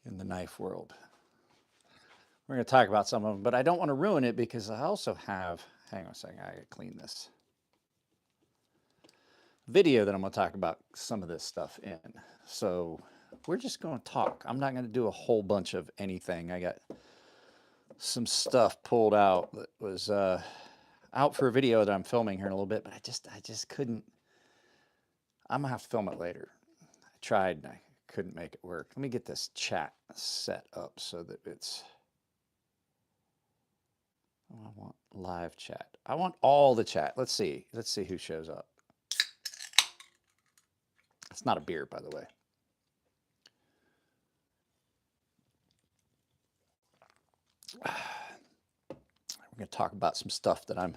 in the knife world. We're going to talk about some of them, but I don't want to ruin it because I also have, hang on a second, I got to clean this video that I'm going to talk about some of this stuff in. So we're just going to talk. I'm not going to do a whole bunch of anything. I got some stuff pulled out that was out for a video that I'm filming here in a little bit, but I just couldn't. I'm going to have to film it later. I tried and I couldn't make it work. Let me get this chat set up so that it's, I want live chat. I want all the chat. Let's see who shows up. It's not a beer, by the way. We're going to talk about some stuff that I'm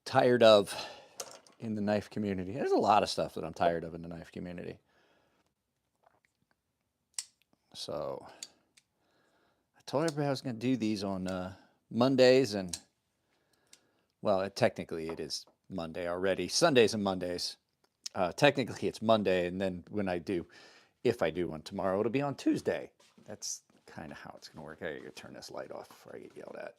tired of in the knife community. There's a lot of stuff that I'm tired of in the knife community. So I told everybody I was going to do these on Mondays, and well, technically it is Monday already. Sundays and Mondays. Technically it's Monday, and then when I do, if I do one tomorrow, it'll be on Tuesday. That's kind of how it's going to work. I gotta turn this light off before I get yelled at.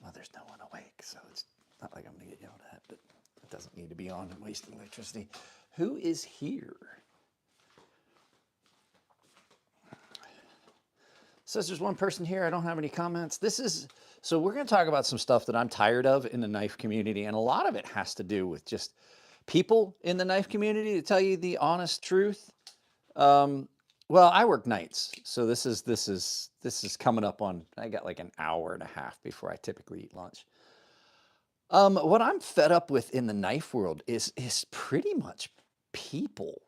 Well, there's no one awake, so it's not like I'm going to get yelled at, but it doesn't need to be on and waste electricity. Who is here? Says there's one person here. I don't have any comments. So we're going to talk about some stuff that I'm tired of in the knife community, and a lot of it has to do with just people in the knife community. To tell you the honest truth, well, I work nights, so this is coming up on. I got like an hour and a half before I typically eat lunch. What I'm fed up with in the knife world is pretty much people.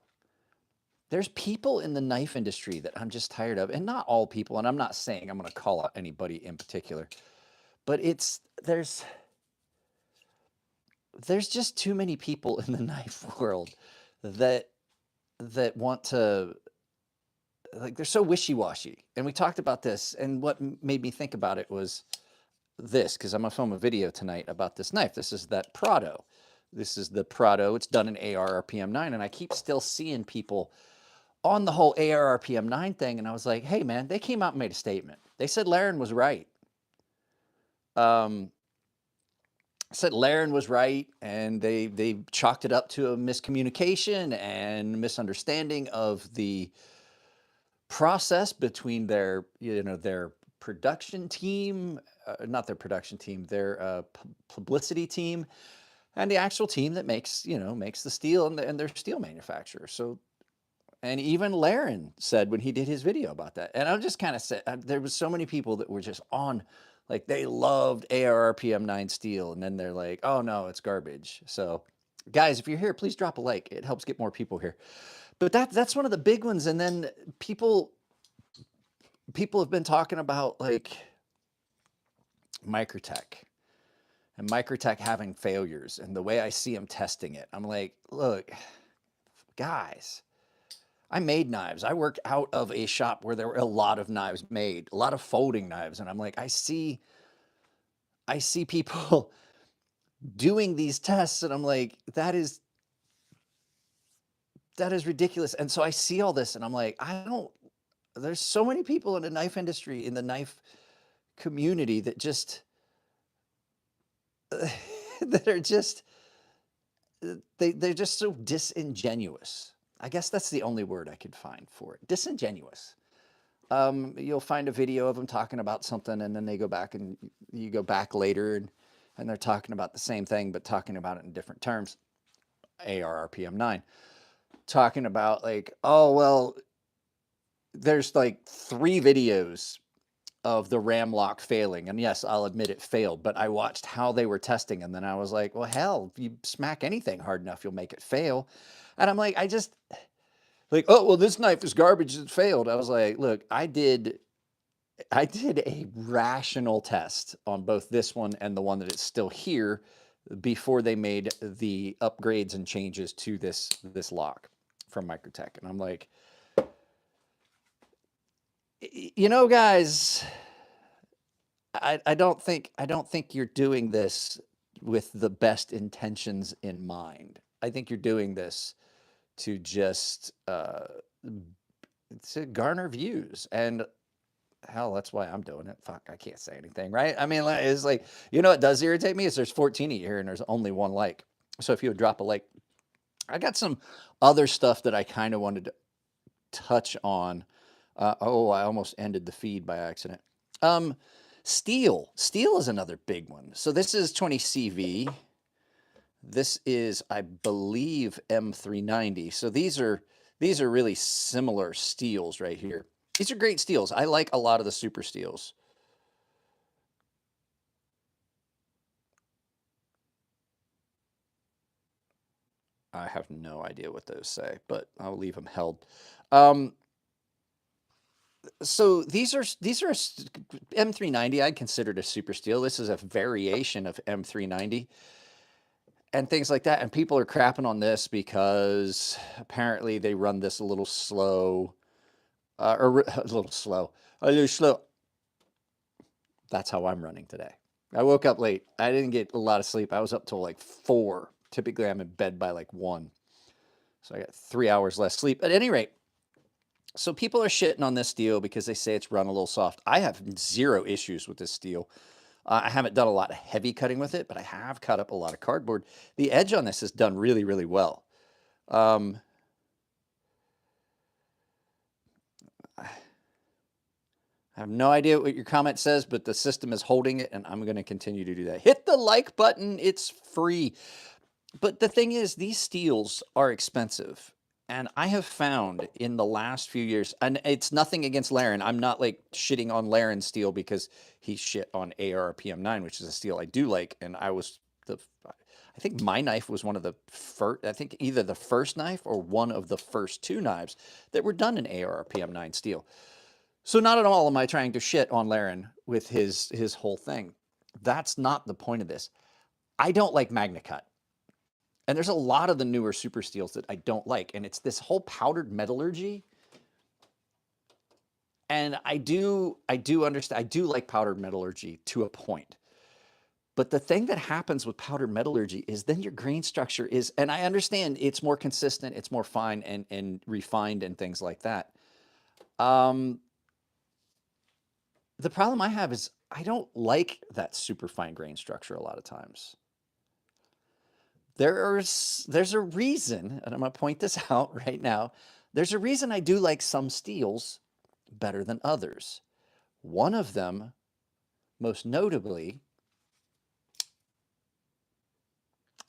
There's people in the knife industry that I'm just tired of, and not all people. And I'm not saying I'm going to call out anybody in particular, but there's just too many people in the knife world that want to, like, they're so wishy-washy. And we talked about this, and what made me think about it was this, because I'm going to film a video tonight about this knife. This is that Prado. This is the Prado. It's done in AR RPM 9, and I keep still seeing people on the whole AR RPM 9 thing, and I was like, hey, man, they came out and made a statement. They said Laren was right. And they chalked it up to a miscommunication and misunderstanding of the process between their production team, not their production team, their publicity team, and the actual team that makes the steel and their steel manufacturer. So. And even Laren said when he did his video about that. And I'm just kind of said, there was so many people that were just on, like, they loved AR RPM 9 steel. And then they're like, oh no, it's garbage. So guys, if you're here, please drop a like. It helps get more people here. But that's one of the big ones. And then people have been talking about, like, Microtech and Microtech having failures. And the way I see them testing it, I'm like, look, guys, I made knives. I worked out of a shop where there were a lot of knives made, a lot of folding knives. And I'm like, I see people doing these tests, and I'm like, that is ridiculous. And so I see all this, and I'm like, there's so many people in the knife industry, in the knife community, that just, that are just, they're just so disingenuous. I guess that's the only word I could find for it. Disingenuous. You'll find a video of them talking about something, and then they go back, and you go back later, and they're talking about the same thing, but talking about it in different terms. AR RPM 9. Talking about, like, oh, well, there's like 3 videos of the ram lock failing. And yes, I'll admit it failed, but I watched how they were testing, and then I was like, well, hell, if you smack anything hard enough, you'll make it fail. And I'm like, like, oh, well, this knife is garbage, it failed. I was like, look, I did a rational test on both this one and the one that is still here before they made the upgrades and changes to this lock from Microtech. And I'm like, guys, I don't think you're doing this with the best intentions in mind. I think you're doing this to just to garner views. And hell, that's why I'm doing it. Fuck, I can't say anything, right? I mean, it's like, you know what does irritate me is there's 14 of you here and there's only one like. So if you would drop a like, I got some other stuff that I kind of wanted to touch on. Oh, I almost ended the feed by accident. Steel. Steel is another big one. So this is 20 CV. This is, I believe, M390. So these are really similar steels right here. These are great steels. I like a lot of the super steels. I have no idea what those say, but I'll leave them held. So these are M390. I'd consider it a super steel. This is a variation of M390 and things like that. And people are crapping on this because apparently they run this a little slow, or a little slow. That's how I'm running today. I woke up late. I didn't get a lot of sleep. I was up till like 4. Typically, I'm in bed by like 1. So I got 3 hours less sleep. At any rate, so people are shitting on this steel because they say it's run a little soft. I have 0 issues with this steel. I haven't done a lot of heavy cutting with it, but I have cut up a lot of cardboard. The edge on this is done really, really well. I have no idea what your comment says, but the system is holding it, and I'm going to continue to do that. Hit the like button. It's free. But the thing is, these steels are expensive. And I have found in the last few years, and it's nothing against Laren. I'm not like shitting on Laren steel because he shit on ARPM9, which is a steel I do like. And I think my knife was one of the first, I think either the first knife or one of the first 2 knives that were done in ARPM9 steel. So not at all am I trying to shit on Laren with his whole thing. That's not the point of this. I don't like MagnaCut. And there's a lot of the newer super steels that I don't like. And it's this whole powdered metallurgy. And I do understand, I do like powdered metallurgy to a point. But the thing that happens with powdered metallurgy is then your grain structure is, and I understand it's more consistent, it's more fine and refined and things like that. The problem I have is I don't like that super fine grain structure a lot of times. There's a reason, and I'm going to point this out right now. There's a reason I do like some steels better than others. One of them, most notably,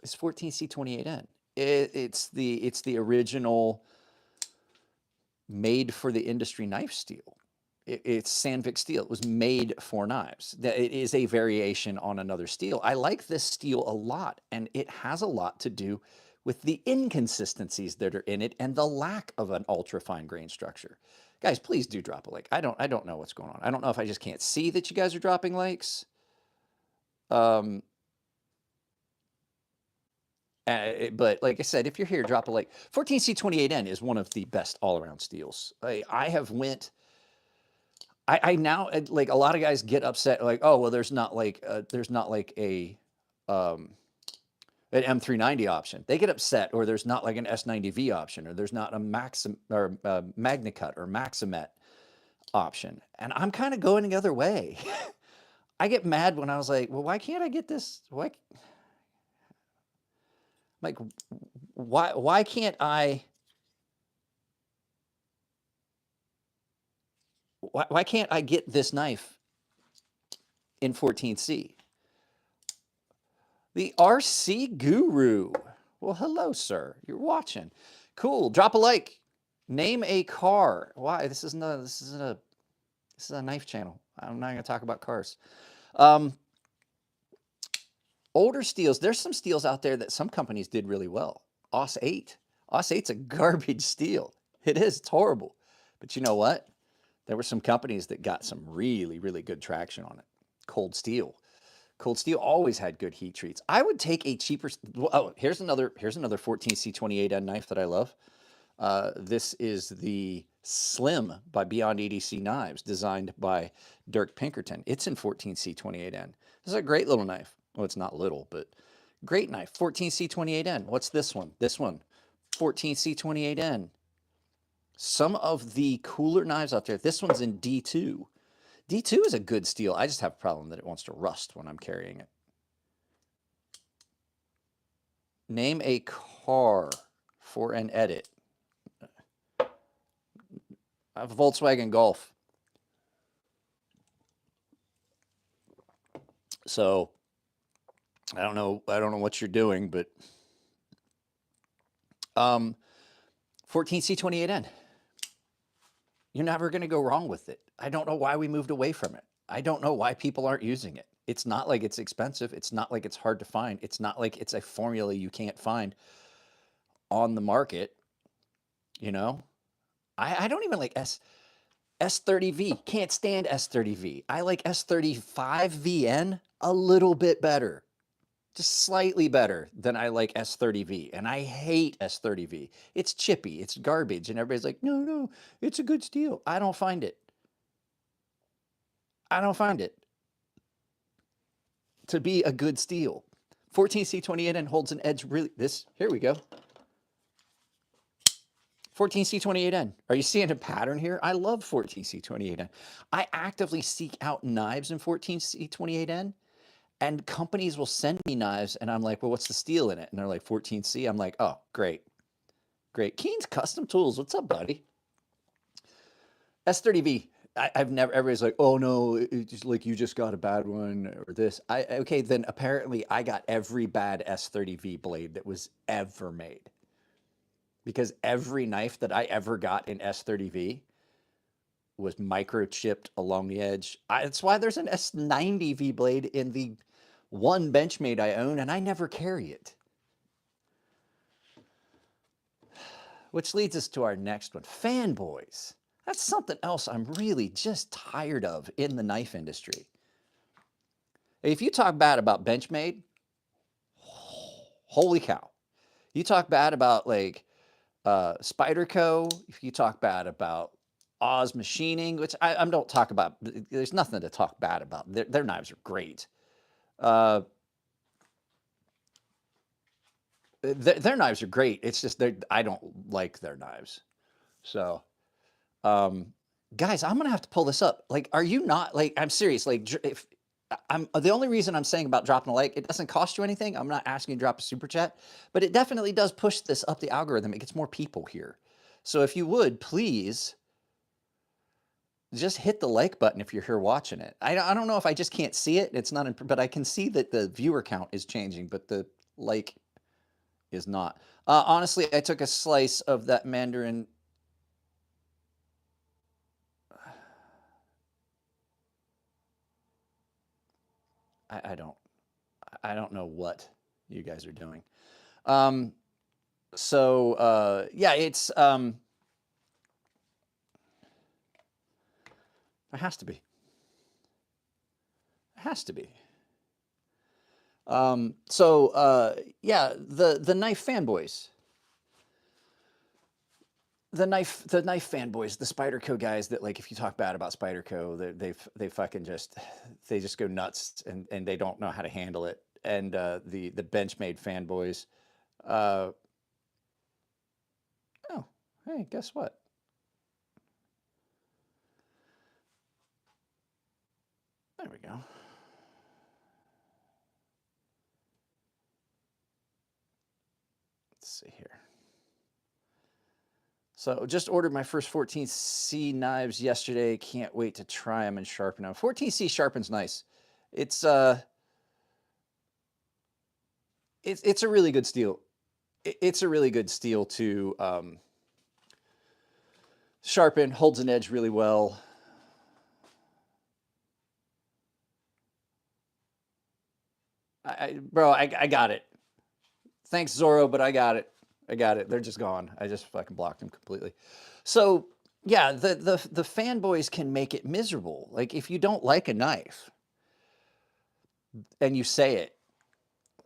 is 14C28N. It's the original made for the industry knife steel. It's Sandvik steel. It was made for knives. It is a variation on another steel. I like this steel a lot, and it has a lot to do with the inconsistencies that are in it and the lack of an ultra fine grain structure. Guys, please do drop a like. I don't know what's going on. I don't know if I just can't see that you guys are dropping likes. But like I said, if you're here, drop a like. 14C28N is one of the best all-around steels. I have went. I now, like, a lot of guys get upset, like, oh well, there's not like a an M390 option. They get upset, or there's not like an S90V option, or there's not a MagnaCut or Maximet option. And I'm kind of going the other way. I get mad when I was like, well, why can't I get this? Why can't I? Why can't I get this knife in 14C? The RC Guru. Well, hello, sir. You're watching. Cool. Drop a like. Name a car. Why? This is a knife channel. I'm not going to talk about cars. Older steels. There's some steels out there that some companies did really well. OS 8. OS 8's a garbage steel. It is. It's horrible. But you know what? There were some companies that got some really, really good traction on it. Cold Steel. Cold Steel always had good heat treats. I would take a cheaper. Oh, here's another 14C28N knife that I love. This is the Slim by Beyond EDC Knives, designed by Dirk Pinkerton. It's in 14C28N. This is a great little knife. Well, it's not little, but great knife. 14C28N. What's this one? This one, 14C28N. Some of the cooler knives out there, this one's in D2. D2 is a good steel. I just have a problem that it wants to rust when I'm carrying it. Name a car for an edit. A Volkswagen Golf. So I don't know what you're doing, but 14C28N. You're never going to go wrong with it. I don't know why we moved away from it. I don't know why people aren't using it. It's not like it's expensive. It's not like it's hard to find. It's not like it's a formula you can't find on the market. You know, I don't even like S30V. Can't stand S30V. I like S35VN a little bit better. Just slightly better than I like S30V. And I hate S30V. It's chippy. It's garbage. And everybody's like, no, no, it's a good steel. I don't find it. I don't find it to be a good steel. 14C28N holds an edge really. Here we go. 14C28N. Are you seeing a pattern here? I love 14C28N. I actively seek out knives in 14C28N, and companies will send me knives, and I'm like, well, what's the steel in it? And they're like, 14C. I'm like, oh, great. Great. Keen's Custom Tools. What's up, buddy? S30V. I've never, everybody's like, oh no, it's just like you just got a bad one or this. Okay, then apparently I got every bad S30V blade that was ever made. Because every knife that I ever got in S30V was microchipped along the edge. That's why there's an S90V blade in the one Benchmade I own, and I never carry it. Which leads us to our next one, Fanboys. That's something else I'm really just tired of in the knife industry. If you talk bad about Benchmade, holy cow. You talk bad about like Spyderco, if you talk bad about Oz Machining, which I don't talk about, there's nothing to talk bad about. Their knives are great. Their knives are great. It's just I don't like their knives. So, guys, I'm gonna have to pull this up. Like, are you not like? I'm serious. Like, if I'm the only reason I'm saying about dropping a like, it doesn't cost you anything. I'm not asking you to drop a super chat, but it definitely does push this up the algorithm. It gets more people here. So if you would please just hit the like button if you're here watching it. I don't know if I just can't see it. It's not, but I can see that the viewer count is changing, but the like is not. Honestly, I took a slice of that Mandarin. I don't know what you guys are doing. Yeah, it's it has to be. It has to be. Yeah, the knife fanboys. The knife fanboys, the Spyderco guys that like if you talk bad about Spyderco, they fucking just they just go nuts and they don't know how to handle it. And the Benchmade fanboys. Oh, hey, guess what? There we go. Let's see here. So just ordered my first 14C knives yesterday. Can't wait to try them and sharpen them. 14C sharpens nice. It's a really good steel. It's a really good steel to sharpen, holds an edge really well. Bro, I got it. Thanks, Zorro, but I got it. I got it. They're just gone. I just fucking blocked them completely. So yeah, the fanboys can make it miserable. Like if you don't like a knife and you say it,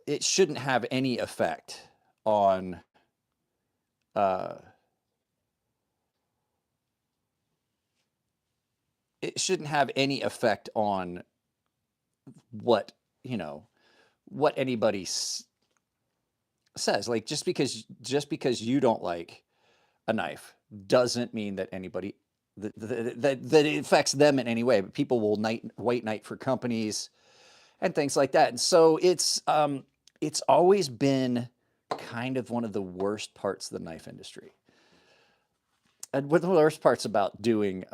it shouldn't have any effect on it shouldn't have any effect on what, you know, what anybody says. Like just because you don't like a knife doesn't mean that anybody that it affects them in any way. But people will white knight for companies and things like that. And so it's always been kind of one of the worst parts of the knife industry. And one of the worst parts about doing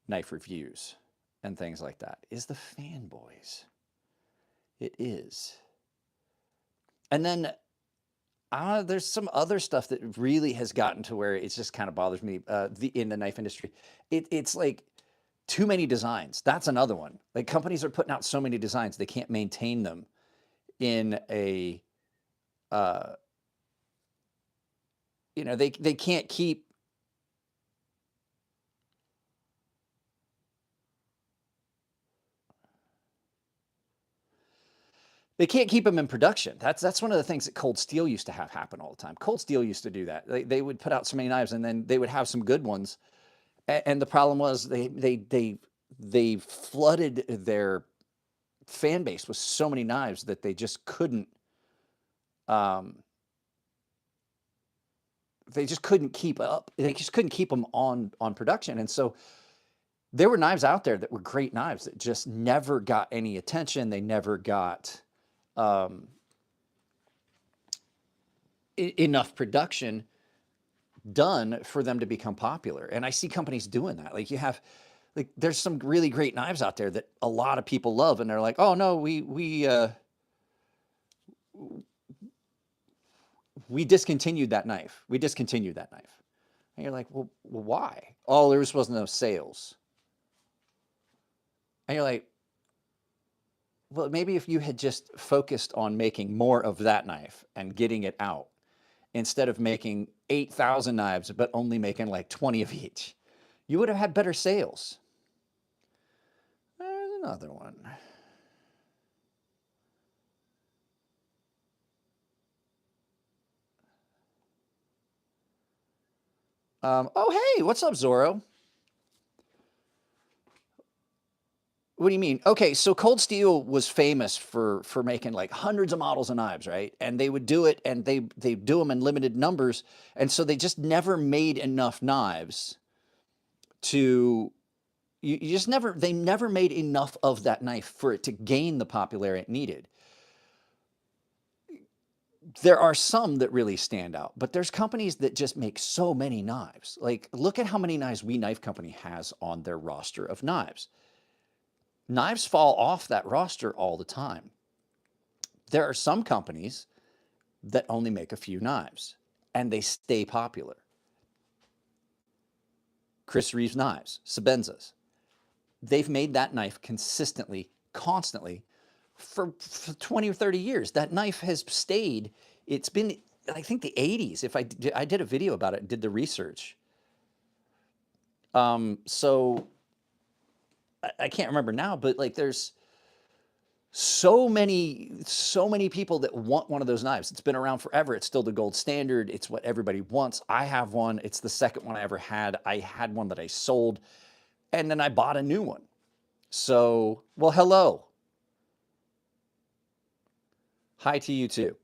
knife reviews and things like that is the fanboys. It is. And then there's some other stuff that really has gotten to where it just kind of bothers me in the knife industry. It's like too many designs. That's another one. Like companies are putting out so many designs, they can't maintain them in a, they can't keep them in production. That's one of the things that Cold Steel used to have happen all the time. Cold Steel used to do that. They would put out so many knives, and then they would have some good ones. And the problem was they flooded their fan base with so many knives that they just couldn't keep up. They just couldn't keep them on production. And so there were knives out there that were great knives that just never got any attention. They never got enough production done for them to become popular. And I see companies doing that. Like there's some really great knives out there that a lot of people love, and they're like, oh no, we discontinued that knife. We discontinued that knife. And you're like, well, why? Oh, there wasn't enough sales. And you're like, well, maybe if you had just focused on making more of that knife and getting it out instead of making 8,000 knives, but only making like 20 of each, you would have had better sales. There's another one. Oh, hey, what's up, Zorro? What do you mean? Okay, so Cold Steel was famous for making like hundreds of models of knives, right? And they would do it, and they do them in limited numbers, and so they just never made enough knives to they never made enough of that knife for it to gain the popularity it needed. There are some that really stand out, but there's companies that just make so many knives. Like, look at how many knives We Knife Company has on their roster of knives. Knives fall off that roster all the time. There are some companies that only make a few knives, and they stay popular. Chris Reeves Knives, Sabenzas. They've made that knife consistently, constantly, for 20 or 30 years. That knife has stayed. It's been, I think, the 80s. If I did a video about it, did the research. So I can't remember now, but like there's so many people that want one of those knives. It's been around forever. It's still the gold standard. It's what everybody wants. I have one. It's the second one I ever had. I had one that I sold, and then I bought a new one. So, well, hello. Hi to you too.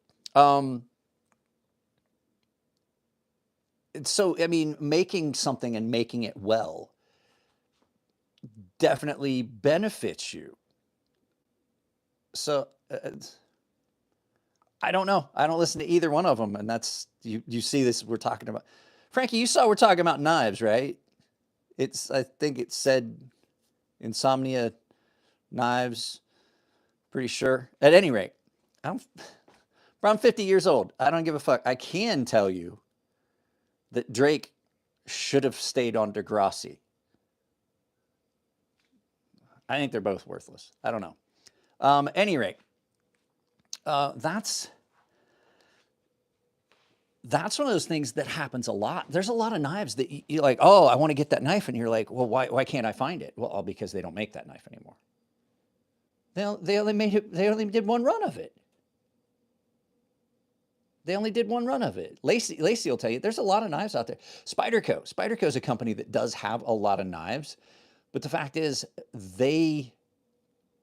So, I mean, making something and making it well definitely benefits you. So, I don't know. I don't listen to either one of them, and that's you see this. We're talking about, Frankie. You saw we're talking about knives, right? I think it said Insomnia knives. Pretty sure. At any rate, I'm 50 years old. I don't give a fuck. I can tell you that Drake should have stayed on Degrassi. I think they're both worthless. I don't know. Any rate, that's one of those things that happens a lot. There's a lot of knives that you're like, oh, I want to get that knife, and you're like, well, why can't I find it? Well, because they don't make that knife anymore. They only did one run of it. They only did one run of it. Lacey will tell you there's a lot of knives out there. Spyderco is a company that does have a lot of knives, but the fact is they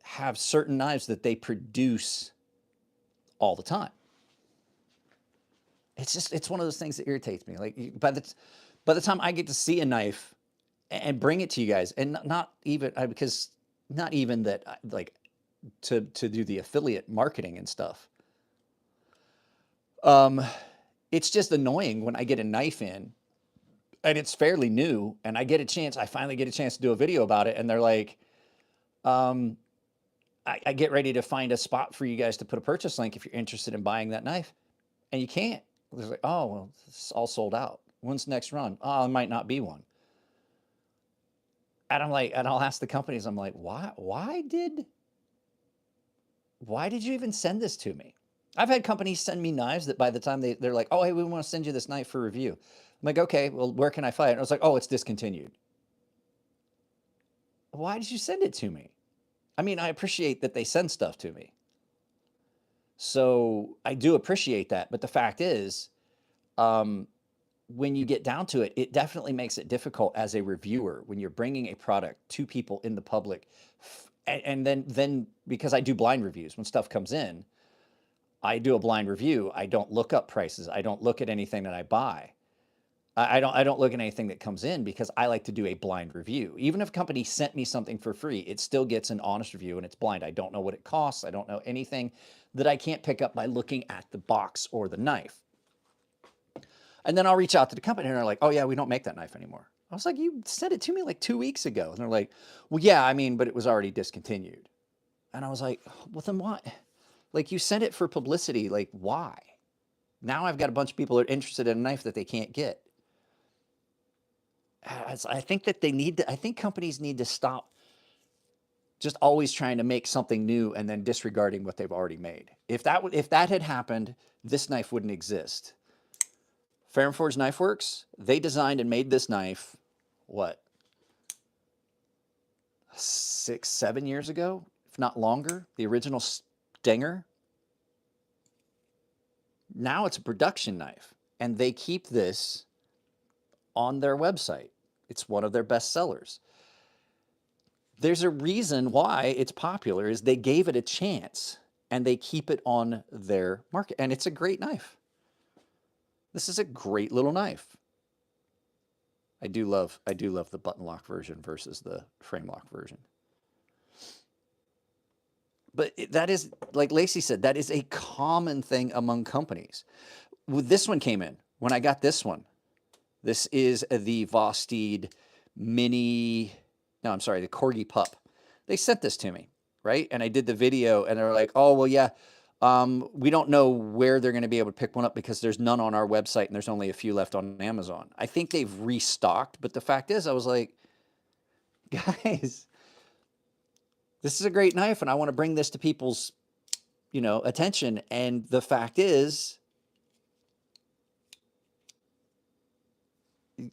have certain knives that they produce all the time. It's one of those things that irritates me. Like by the time I get to see a knife and bring it to you guys, and not even because not even that like to do the affiliate marketing and stuff. It's just annoying when I get a knife in and it's fairly new and I finally get a chance to do a video about it. And they're like, I get ready to find a spot for you guys to put a purchase link if you're interested in buying that knife. And you can't. It's like, oh, well, it's all sold out. When's the next run? Oh, it might not be one. And I'm like, and I'll ask the companies, I'm like, why did you even send this to me? I've had companies send me knives that by the time they're like, oh, hey, we want to send you this knife for review. I'm like, okay, well, where can I find it? And I was like, oh, it's discontinued. Why did you send it to me? I mean, I appreciate that they send stuff to me. So I do appreciate that. But the fact is, when you get down to it, it definitely makes it difficult as a reviewer when you're bringing a product to people in the public. And then because I do blind reviews, when stuff comes in, I do a blind review. I don't look up prices. I don't look at anything that I buy. I don't look at anything that comes in because I like to do a blind review. Even if a company sent me something for free, it still gets an honest review and it's blind. I don't know what it costs. I don't know anything that I can't pick up by looking at the box or the knife. And then I'll reach out to the company and they're like, oh yeah, we don't make that knife anymore. I was like, you sent it to me like 2 weeks ago. And they're like, well, yeah, I mean, but it was already discontinued. And I was like, well, then why? Like, you sent it for publicity. Like, why? Now I've got a bunch of people that are interested in a knife that they can't get. I think that I think companies need to stop just always trying to make something new and then disregarding what they've already made. If that had happened, this knife wouldn't exist. Fair and Forge Knife Works, they designed and made this knife, what, 6, 7 years ago, if not longer, the original Stinger. Now it's a production knife, and they keep this on their website. It's one of their best sellers. There's a reason why it's popular is they gave it a chance, and they keep it on their market, and it's a great knife. This is a great little knife. I do love the button lock version versus the frame lock version. But that is, like Lacey said, that is a common thing among companies. This one came in when I got this one. This is the Vosteed Mini, no, I'm sorry, the Corgi Pup. They sent this to me, right? And I did the video and they're like, oh, well, yeah, we don't know where they're going to be able to pick one up because there's none on our website and there's only a few left on Amazon. I think they've restocked, but the fact is, I was like, guys, this is a great knife and I want to bring this to people's, attention. And the fact is,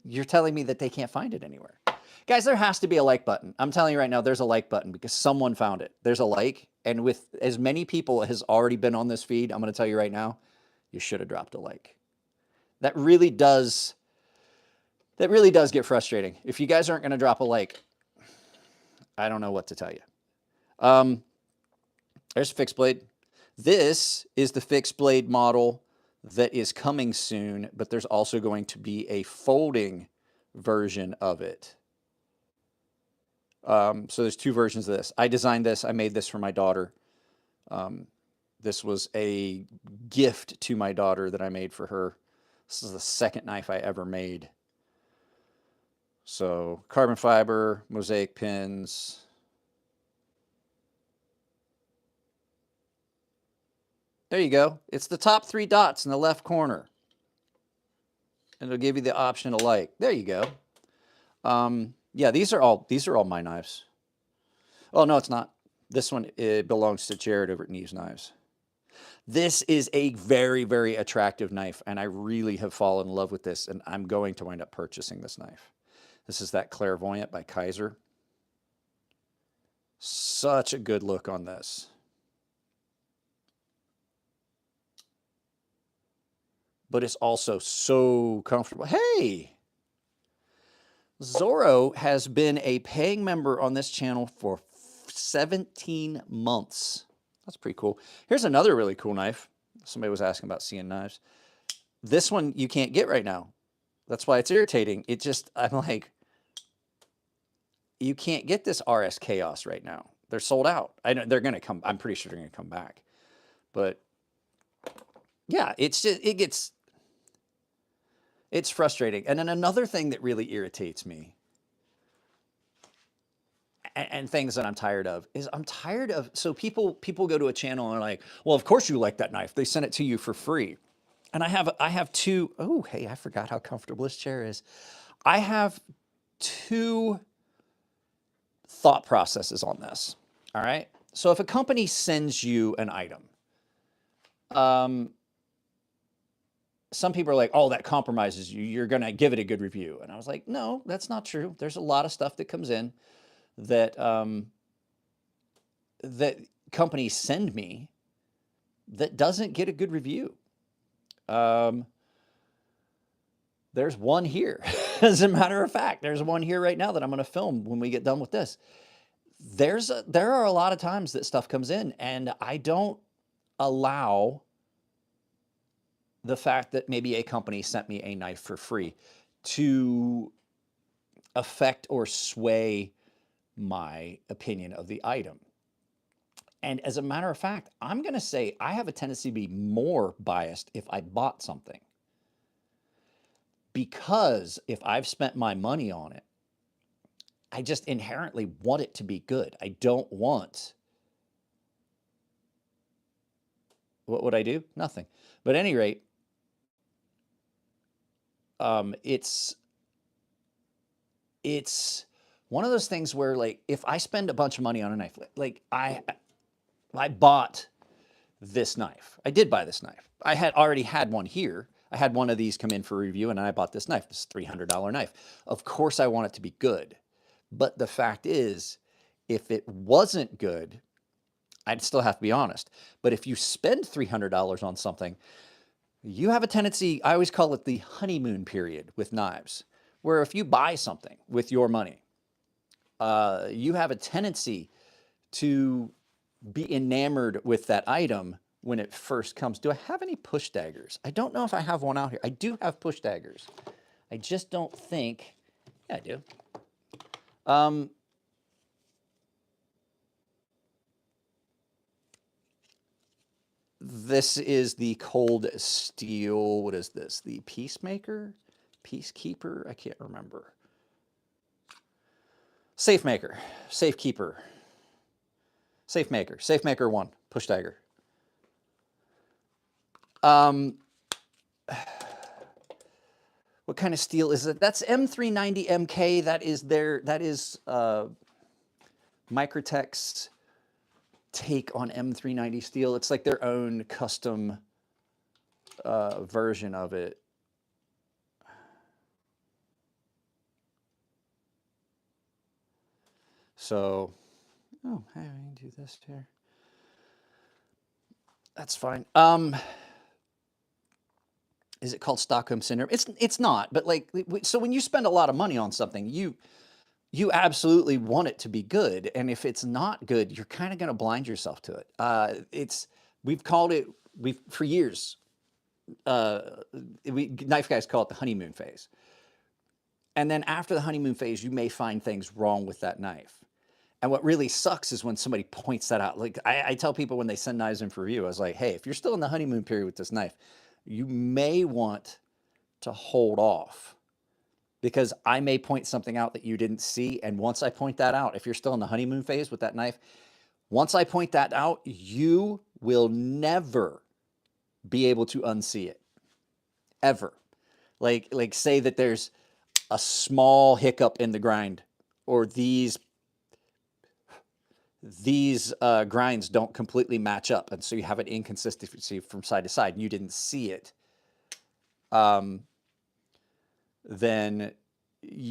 you're telling me that they can't find it anywhere. Guys, there has to be a like button. I'm telling you right now, there's a like button because someone found it. There's a like. And with as many people as already been on this feed, I'm going to tell you right now, you should have dropped a like. That really does get frustrating. If you guys aren't going to drop a like, I don't know what to tell you. There's a fixed blade. This is the fixed blade model that is coming soon, but there's also going to be a folding version of it. So there's 2 versions of this. I designed this. I made this for my daughter. This was a gift to my daughter that I made for her. This is the second knife I ever made. So carbon fiber, mosaic pins. There you go. It's the top 3 dots in the left corner. And it'll give you the option to like. There you go. Yeah, these are all my knives. Oh, no, it's not. This one, it belongs to Jared over at Neves Knives. This is a very, very attractive knife, and I really have fallen in love with this, and I'm going to wind up purchasing this knife. This is that Clairvoyant by Kaiser. Such a good look on this. But it's also so comfortable. Hey! Zorro has been a paying member on this channel for 17 months. That's pretty cool. Here's another really cool knife. Somebody was asking about seeing knives. This one you can't get right now. That's why it's irritating. It just, I'm like, you can't get this RS Chaos right now. They're sold out. I know they're going to come. I'm pretty sure they're going to come back. But yeah, it's just, it's frustrating. And then another thing that really irritates me and things that I'm tired of is so people go to a channel and are like, well, of course you like that knife. They sent it to you for free. And I have two, oh, hey, I forgot how comfortable this chair is. I have two thought processes on this. All right. So if a company sends you an item, some people are like, oh, that compromises you. You're going to give it a good review. And I was like, no, that's not true. There's a lot of stuff that comes in that, that companies send me that doesn't get a good review. There's one here. As a matter of fact, there's one here right now that I'm going to film when we get done with this. There are a lot of times that stuff comes in and I don't allow the fact that maybe a company sent me a knife for free to affect or sway my opinion of the item. And as a matter of fact, I'm going to say I have a tendency to be more biased if I bought something. Because if I've spent my money on it, I just inherently want it to be good. I don't want... What would I do? Nothing. But at any rate, it's one of those things where, like, if I spend a bunch of money on a knife, like I bought this knife. I did buy this knife. I had already had one here. I had one of these come in for review and I bought this knife, this $300 knife. Of course I want it to be good. But the fact is, if it wasn't good, I'd still have to be honest. But if you spend $300 on something, you have a tendency, I always call it the honeymoon period with knives, where if you buy something with your money, you have a tendency to be enamored with that item when it first comes. Do I have any push daggers? I don't know if I have one out here. I do have push daggers. I just don't think, yeah, I do. This is the Cold Steel, what is this? The Peacemaker? Peacekeeper? I can't remember. Safemaker, Safekeeper. Safemaker 1, push dagger. What kind of steel is it? That's M390 MK. That is Microtech's take on M390 steel. It's like their own custom version of it. So, oh, hey, I can do this here. That's fine. Is it called Stockholm Syndrome? It's not, but like, so when you spend a lot of money on something, you absolutely want it to be good. And if it's not good, you're kind of going to blind yourself to it. We've called it, for years, knife guys call it the honeymoon phase. And then after the honeymoon phase, you may find things wrong with that knife. And what really sucks is when somebody points that out. Like I tell people when they send knives in for review, I was like, hey, if you're still in the honeymoon period with this knife, you may want to hold off, because I may point something out that you didn't see. And once I point that out, if you're still in the honeymoon phase with that knife, once I point that out, you will never be able to unsee it, ever. Like say that there's a small hiccup in the grind, or these grinds don't completely match up, and so you have an inconsistency from side to side, and you didn't see it, then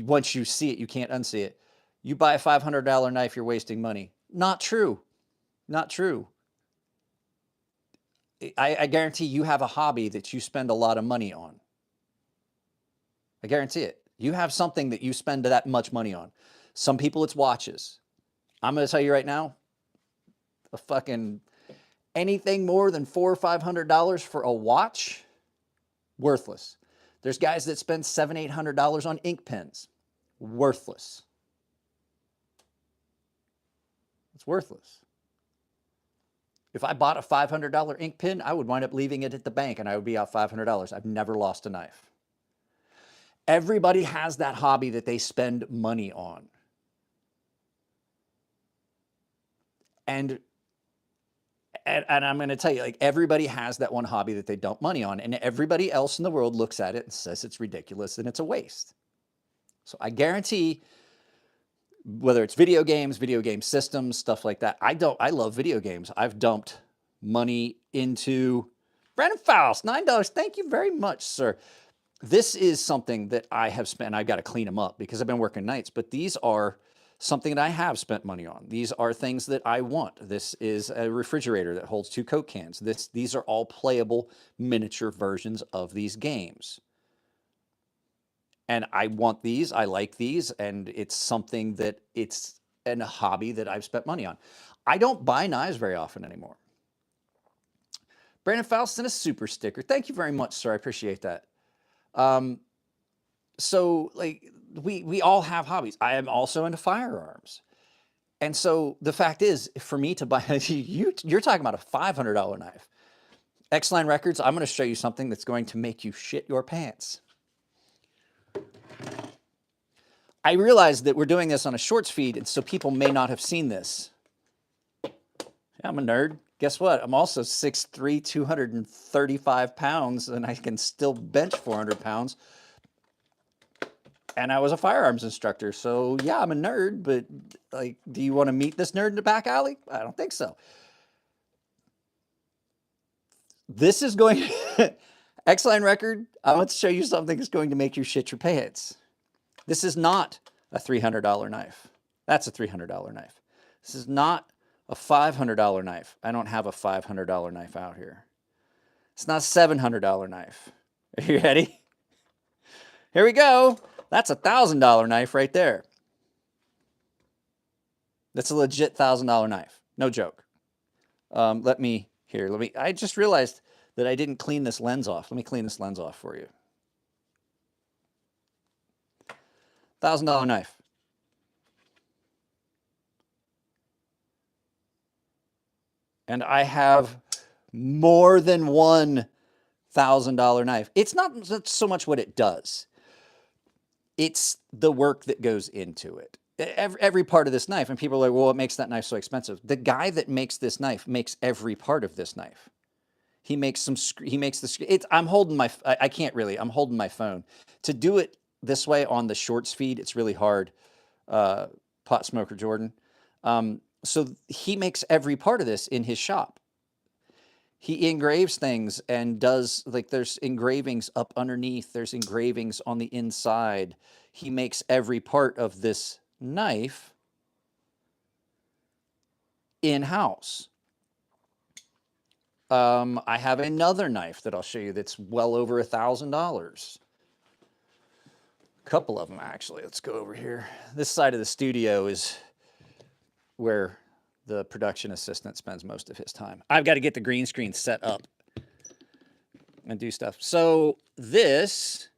once you see it, you can't unsee it. You buy a $500 knife, you're wasting money. Not true. Not true. I guarantee you have a hobby that you spend a lot of money on. I guarantee it. You have something that you spend that much money on. Some people, it's watches. I'm going to tell you right now, a fucking anything more than $400 or $500 for a watch, worthless. There's guys that spend $700, $800 on ink pens. Worthless. It's worthless. If I bought a $500 ink pen, I would wind up leaving it at the bank and I would be out $500. I've never lost a knife. Everybody has that hobby that they spend money on. And I'm going to tell you, like, everybody has that one hobby that they dump money on, and everybody else in the world looks at it and says it's ridiculous and it's a waste. So I guarantee, whether it's video games, video game systems, stuff like that, I love video games. I've dumped money into Brandon Faust, $9. Thank you very much, sir. This is something that I have spent. I've got to clean them up because I've been working nights, but these are something that I have spent money on. These are things that I want. This is a refrigerator that holds 2 Coke cans. These are all playable miniature versions of these games. And I want these, I like these, and it's something that it's a hobby that I've spent money on. I don't buy knives very often anymore. Brandon Faust sent a super sticker. Thank you very much, sir. I appreciate that. So like we all have hobbies. I am also into firearms. And so the fact is, for me to buy, you're talking about a $500 knife. X-Line Records, I'm going to show you something that's going to make you shit your pants. I realize that we're doing this on a shorts feed, and so people may not have seen this. Yeah, I'm a nerd. Guess what? I'm also 6'3", 235 pounds, and I can still bench 400 pounds. And I was a firearms instructor, so yeah, I'm a nerd, but like, do you want to meet this nerd in the back alley? I don't think so. This is going, X-Line Record, I want to show you something that's going to make you shit your pants. This is not a $300 knife. That's a $300 knife. This is not a $500 knife. I don't have a $500 knife out here. It's not a $700 knife. Are you ready? Here we go. That's a $1,000 knife right there. That's a legit $1,000 knife. No joke. I just realized that I didn't clean this lens off. Let me clean this lens off for you. $1,000 knife. And I have more than one $1,000 knife. It's not so much what it does. It's the work that goes into it. Every part of this knife, and people are like, well, what makes that knife so expensive? The guy that makes this knife makes every part of this knife. He makes I'm holding my, I can't really, I'm holding my phone. To do it this way on the shorts feed, it's really hard. Pot Smoker Jordan. So he makes every part of this in his shop. He engraves things and does, like, there's engravings up underneath. There's engravings on the inside. He makes every part of this knife in-house. I have another knife that I'll show you that's well over $1,000. A couple of them, actually. Let's go over here. This side of the studio is where the production assistant spends most of his time. I've got to get the green screen set up and do stuff. So this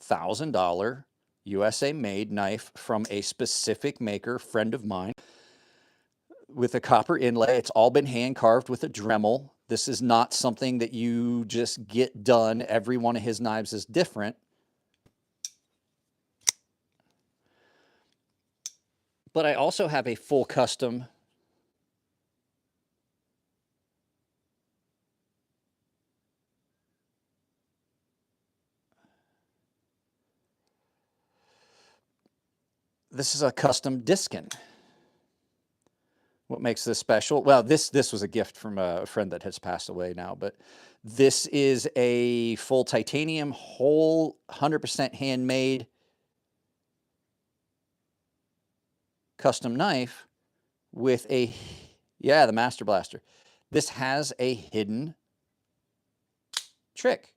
$1,000 USA made knife from a specific maker, friend of mine, with a copper inlay. It's all been hand carved with a Dremel. This is not something that you just get done. Every one of his knives is different. But I also have a full custom this is a custom Diskin. What makes this special? Well, this was a gift from a friend that has passed away now, but this is a full titanium, whole 100% handmade custom knife with a, yeah, the Master Blaster. This has a hidden trick.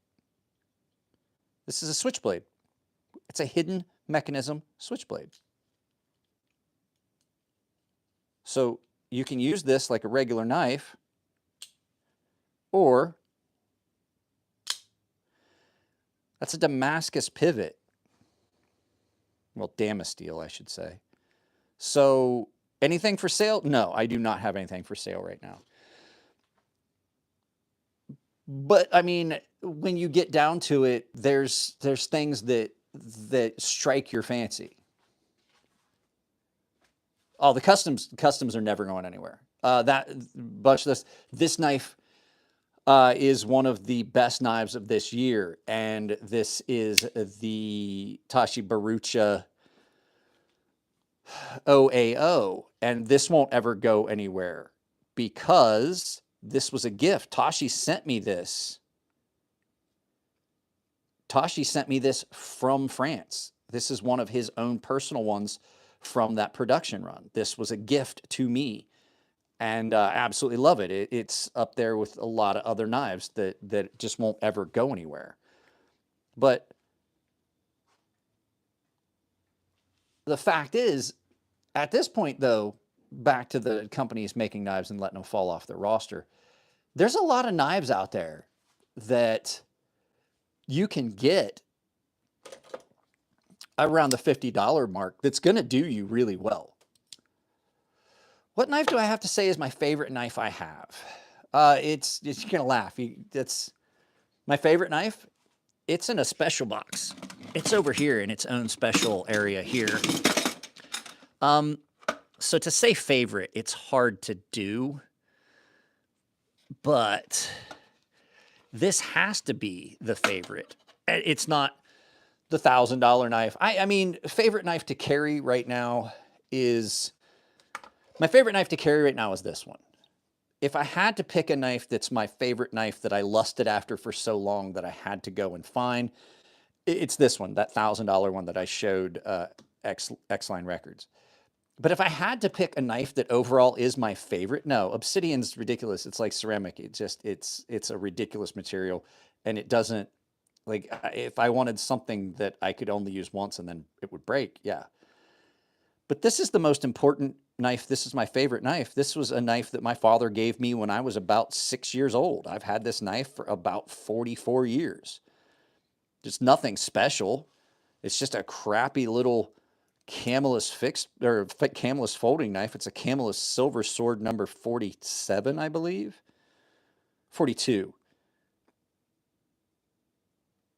This is a switchblade. It's a hidden mechanism switchblade. So you can use this like a regular knife, or That's a Damascus pivot. Well, Damasteel, I should say. So anything for sale? No, I do not have anything for sale right now. But I mean, when you get down to it, there's things that strike your fancy. Oh, the customs are never going anywhere. This knife is one of the best knives of this year, and this is the Tashi Barucha OAO, and this won't ever go anywhere because this was a gift. Tashi sent me this. Tashi sent me this from France. This is one of his own personal ones from that production run. This was a gift to me, and I absolutely love it. It's up there with a lot of other knives that just won't ever go anywhere. But the fact is, at this point, though, back to the companies making knives and letting them fall off their roster, there's a lot of knives out there that you can get around the $50 mark that's going to do you really well. What knife do I have to say is my favorite knife I have? You're going to laugh. It's my favorite knife. It's in a special box. It's over here in its own special area here. So to say favorite, it's hard to do, but this has to be the favorite. It's not the $1,000 knife. I mean, favorite knife to carry right now is, my favorite knife to carry right now is this one. If I had to pick a knife that's my favorite knife that I lusted after for so long that I had to go and find, it's this one, that $1,000 one that I showed X-Line Records. But if I had to pick a knife that overall is my favorite, no, obsidian's ridiculous. It's like ceramic. It's a ridiculous material, and it doesn't, like, if I wanted something that I could only use once and then it would break, yeah. But this is the most important knife. This is my favorite knife. This was a knife that my father gave me when I was about 6 years old. I've had this knife for about 44 years. Just nothing special. It's just a crappy little Camelus Camelus folding knife. It's a Camelus Silver Sword number 47, I believe. 42.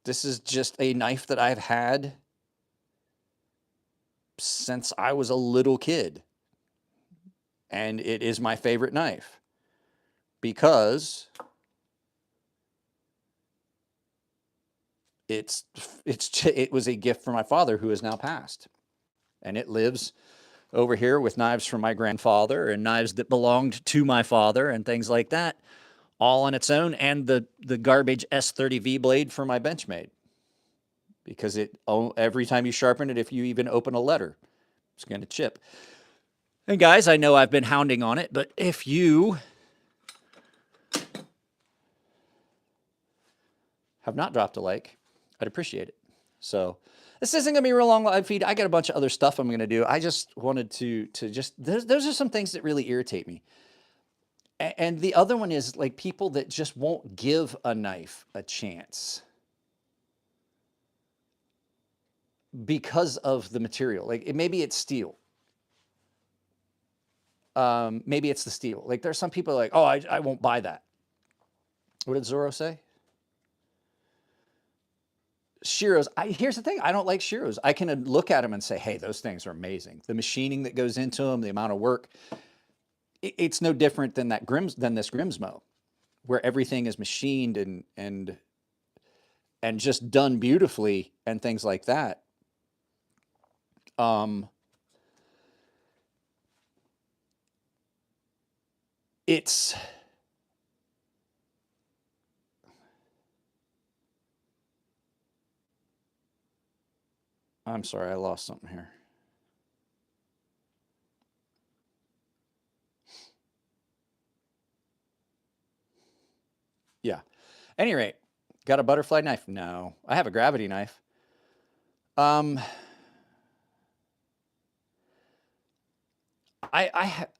This is just a knife that I've had since I was a little kid. And it is my favorite knife because it was a gift from my father who has now passed. And it lives over here with knives from my grandfather and knives that belonged to my father and things like that, all on its own, and the garbage S30V blade for my Benchmade. Because every time you sharpen it, if you even open a letter, it's going to chip. And guys, I know I've been hounding on it, but if you have not dropped a like, I'd appreciate it. So this isn't going to be a real long live feed. I got a bunch of other stuff I'm going to do. I just wanted to those are some things that really irritate me. And the other one is like people that just won't give a knife a chance because of the material. Like maybe it's steel. Maybe it's the steel. Like there's some people like, oh, I won't buy that. What did Zorro say? Shiros. Here's the thing. I don't like Shiros. I can look at them and say, hey, those things are amazing. The machining that goes into them, the amount of work, it's no different than this Grimsmo, where everything is machined and just done beautifully and things like that. I'm sorry, I lost something here. Yeah. Any rate, got a butterfly knife? No. I have a gravity knife. I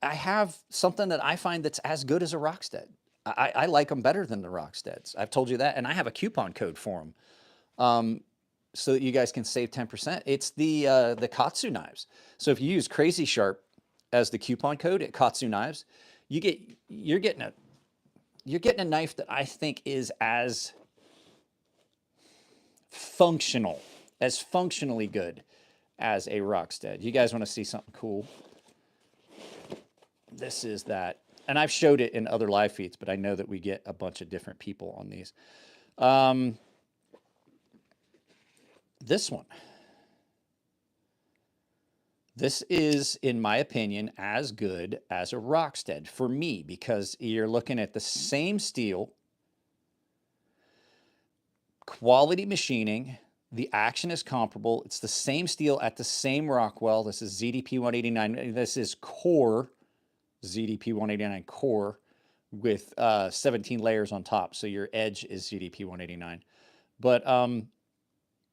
have something that I find that's as good as a Rockstead. I like them better than the Rocksteads. I've told you that, and I have a coupon code for them so that you guys can save 10%. It's the KATSU knives. So if you use Crazy Sharp as the coupon code at KATSU Knives, you're getting a knife that I think is as functionally good as a Rockstead. You guys want to see something cool? This is that. And I've showed it in other live feeds, but I know that we get a bunch of different people on these. This one. This is, in my opinion, as good as a Rockstead for me, because you're looking at the same steel, quality machining, the action is comparable. It's the same steel at the same Rockwell. This is ZDP 189. This is core ZDP 189 core with 17 layers on top. So your edge is ZDP 189. But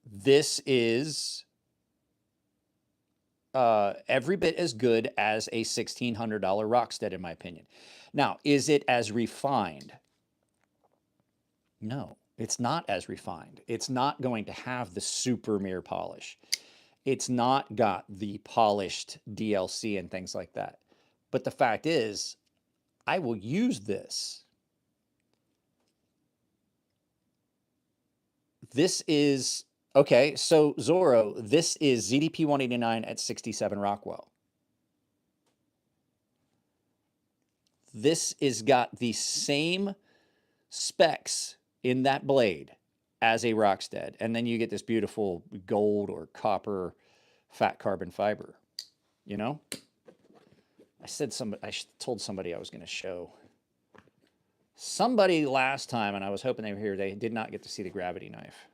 this is every bit as good as a $1,600 Rockstead, in my opinion. Now, is it as refined? No, it's not as refined. It's not going to have the super mirror polish. It's not got the polished DLC and things like that. But the fact is, I will use this. This is, okay, so Zorro, this is ZDP 189 at 67 Rockwell. This is got the same specs in that blade as a Rockstead. And then you get this beautiful gold or copper fat carbon fiber, you know? I told somebody I was going to show somebody last time, and I was hoping they were here. They did not get to see the gravity knife.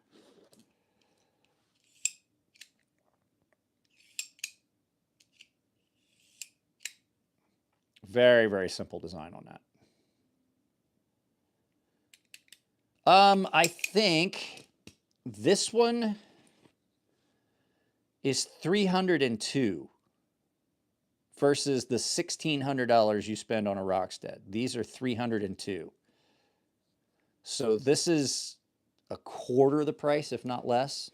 Very, very simple design on that. I think this one is $302 versus the $1,600 you spend on a Rockstead. These are $302. So this is a quarter of the price, if not less.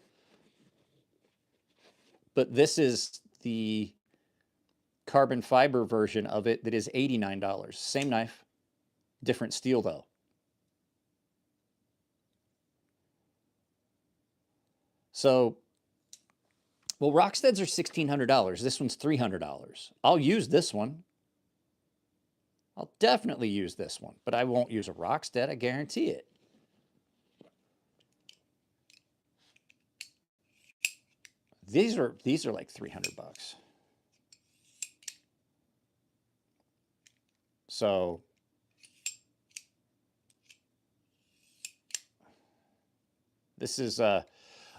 But this is the carbon fiber version of it that is $89. Same knife, different steel though. So, well, Rocksteads are $1,600. This one's $300. I'll use this one. I'll definitely use this one, but I won't use a Rockstead. I guarantee it. These are like $300. So this is, I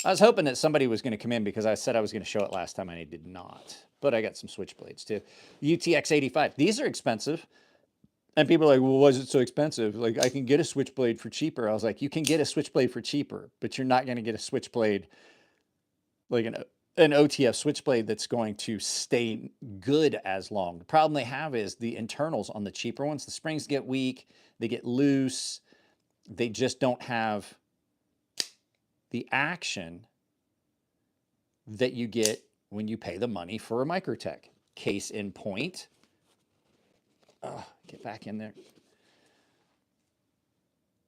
was hoping that somebody was going to come in because I said I was going to show it last time and I did not. But I got some switchblades too. UTX 85. These are expensive. And people are like, well, why is it so expensive? Like, I can get a switchblade for cheaper. I was like, you can get a switchblade for cheaper, but you're not going to get a switchblade, like an OTF switchblade that's going to stay good as long. The problem they have is the internals on the cheaper ones. The springs get weak. They get loose. They just don't have the action that you get when you pay the money for a Microtech. Case in point. Get back in there.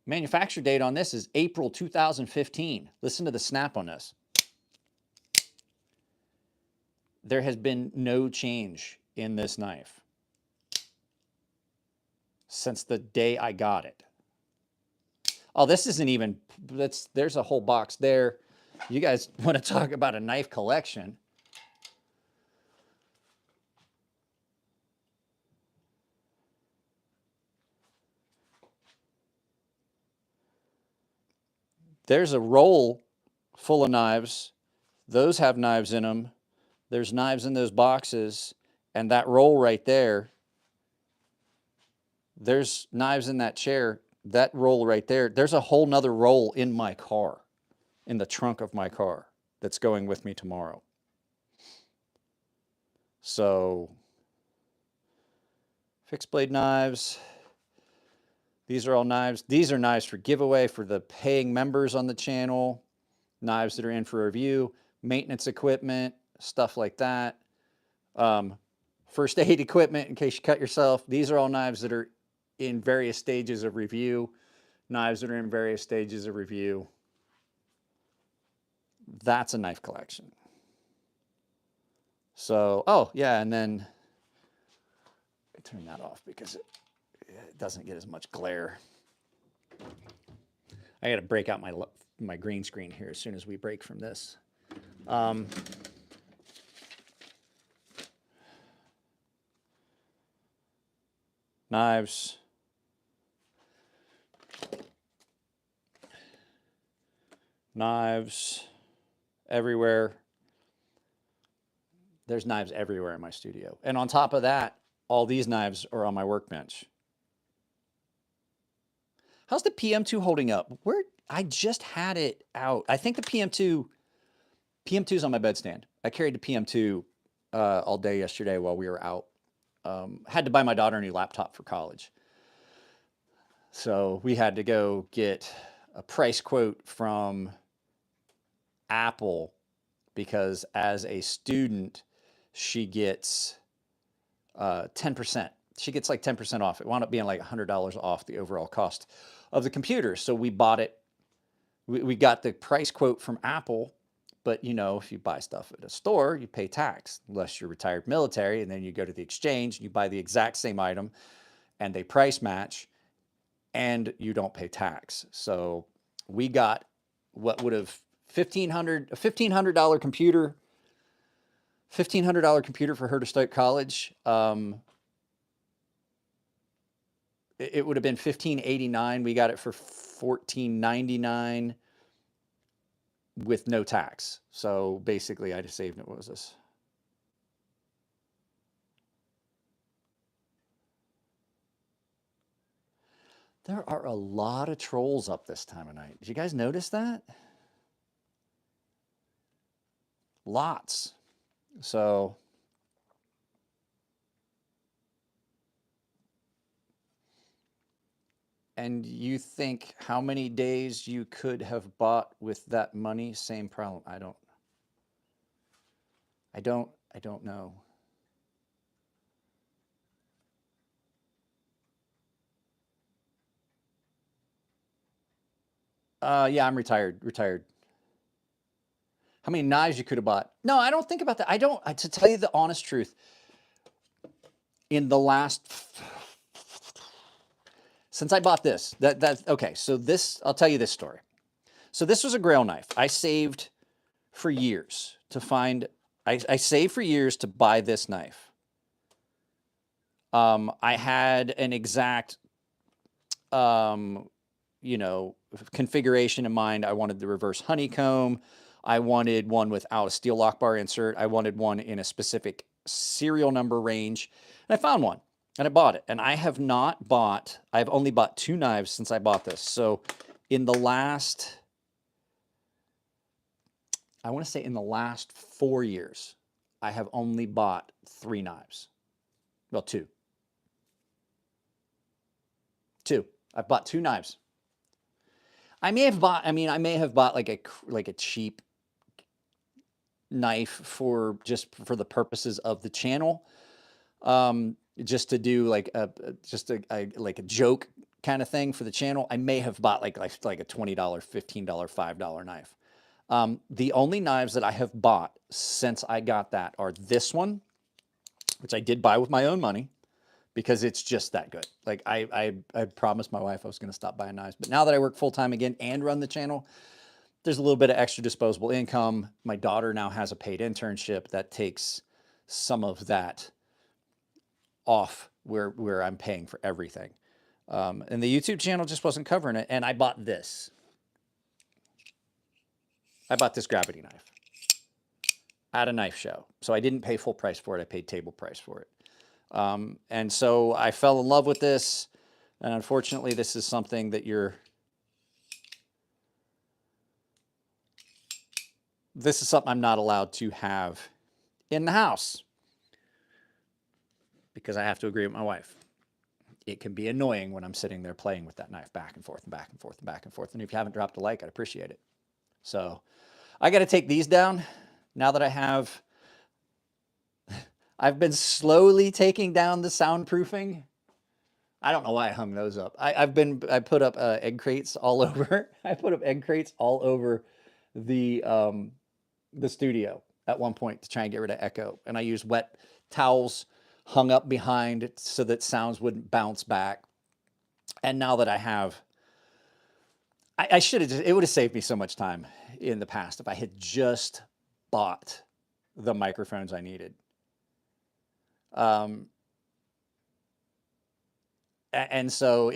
Manufacture date on this is April 2015. Listen to the snap on this. There has been no change in this knife since the day I got it. Oh, this isn't even, there's a whole box there. You guys want to talk about a knife collection? There's a roll full of knives. Those have knives in them. There's knives in those boxes. And that roll right there, there's knives in that chair. That roll right there, there's a whole nother roll in my car, in the trunk of my car, that's going with me tomorrow. So, fixed blade knives. These are all knives. These are knives for giveaway for the paying members on the channel. knives that are in for review, maintenance equipment, stuff like that. First aid equipment in case you cut yourself. These are all knives that are in various stages of review. Knives that are in various stages of review. That's a knife collection. So, oh yeah, and then turn that off because it doesn't get as much glare. I got to break out my green screen here as soon as we break from this. Knives. Knives everywhere. There's knives everywhere in my studio. And on top of that, all these knives are on my workbench. How's the PM2 holding up? I just had it out. I think the PM2's on my bedstand. I carried the PM2 all day yesterday while we were out. Had to buy my daughter a new laptop for college. So we had to go get a price quote from Apple because as a student, she gets 10%. She gets like 10% off. It wound up being like $100 off the overall cost of the computer. So we bought it. We got the price quote from Apple, but you know, if you buy stuff at a store, you pay tax, unless you're retired military, and then you go to the exchange, you buy the exact same item, and they price match, and you don't pay tax. So we got what would have a $1,500 computer, $1,500 computer for her to start college. It would have been $1,589. We got it for $1,499 with no tax. So basically, I just saved it. What was this? There are a lot of trolls up this time of night. Did you guys notice that? Lots. So and you think how many days you could have bought with that money? Same problem. I don't know. Yeah, I'm retired. How many knives you could have bought? No, I don't think about that. To tell you the honest truth, in the last, since I bought this, okay, so this, I'll tell you this story. So this was a Grail knife. I saved for years to find, I saved for years to buy this knife. I had an exact, you know, configuration in mind. I wanted the reverse honeycomb. I wanted one without a steel lock bar insert. I wanted one in a specific serial number range. And I found one and I bought it. And I've only bought 2 knives since I bought this. So in the last, I want to say in the last 4 years, I have only bought 3 knives. Well, 2. I've bought 2 knives. I may have bought like a cheap knife for the purposes of the channel, just to do like a joke kind of thing for the channel. I may have bought like a $20, $15, $5 knife. The only knives that I have bought since I got that are this one, which I did buy with my own money because it's just that good. Like I promised my wife I was going to stop buying knives, but now that I work full time again and run the channel, there's a little bit of extra disposable income. My daughter now has a paid internship that takes some of that off where I'm paying for everything. And the YouTube channel just wasn't covering it. And I bought this. I bought this gravity knife at a knife show. So I didn't pay full price for it. I paid table price for it. And so I fell in love with this. And unfortunately, this is something that this is something I'm not allowed to have in the house because I have to agree with my wife. It can be annoying when I'm sitting there playing with that knife back and forth and back and forth and back and forth. And if you haven't dropped a like, I'd appreciate it. So I got to take these down now that I've been slowly taking down the soundproofing. I don't know why I hung those up. I put up egg crates all over. I put up egg crates all over the studio at one point to try and get rid of echo. And I used wet towels hung up behind it so that sounds wouldn't bounce back. And now that I should have it would have saved me so much time in the past if I had just bought the microphones I needed. And so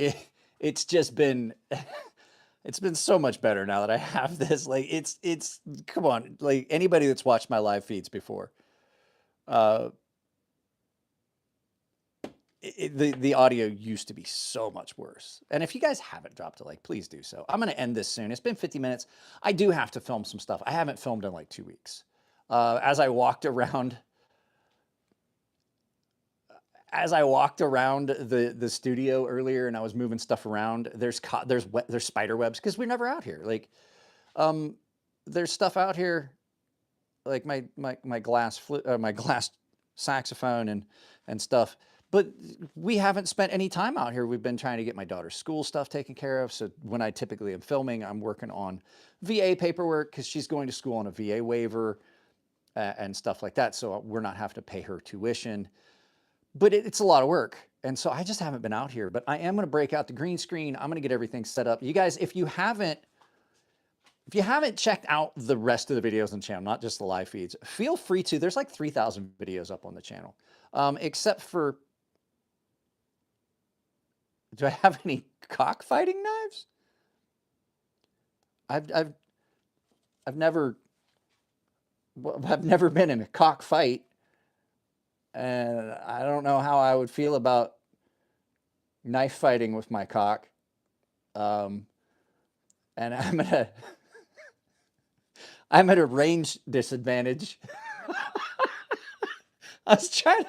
it's just been it's been so much better now that I have this. Like it's come on, like anybody that's watched my live feeds before, the audio used to be so much worse. And if you guys haven't dropped a like, please do so. I'm going to end this soon. It's been 50 minutes. I do have to film some stuff. I haven't filmed in like 2 weeks. As I walked around the studio earlier and I was moving stuff around, there's spider webs because we're never out here. Like, there's stuff out here, like my glass saxophone and stuff. But we haven't spent any time out here. We've been trying to get my daughter's school stuff taken care of. So when I typically am filming, I'm working on VA paperwork because she's going to school on a VA waiver and stuff like that. So we're not having to pay her tuition. But it's a lot of work. And so I just haven't been out here. But I am going to break out the green screen. I'm going to get everything set up. You guys, if you haven't checked out the rest of the videos on the channel, not just the live feeds, feel free to. There's like 3,000 videos up on the channel, except for, do I have any cockfighting knives? I've never been in a cockfight, and I don't know how I would feel about knife fighting with my cock. And I'm at a range disadvantage. I was trying.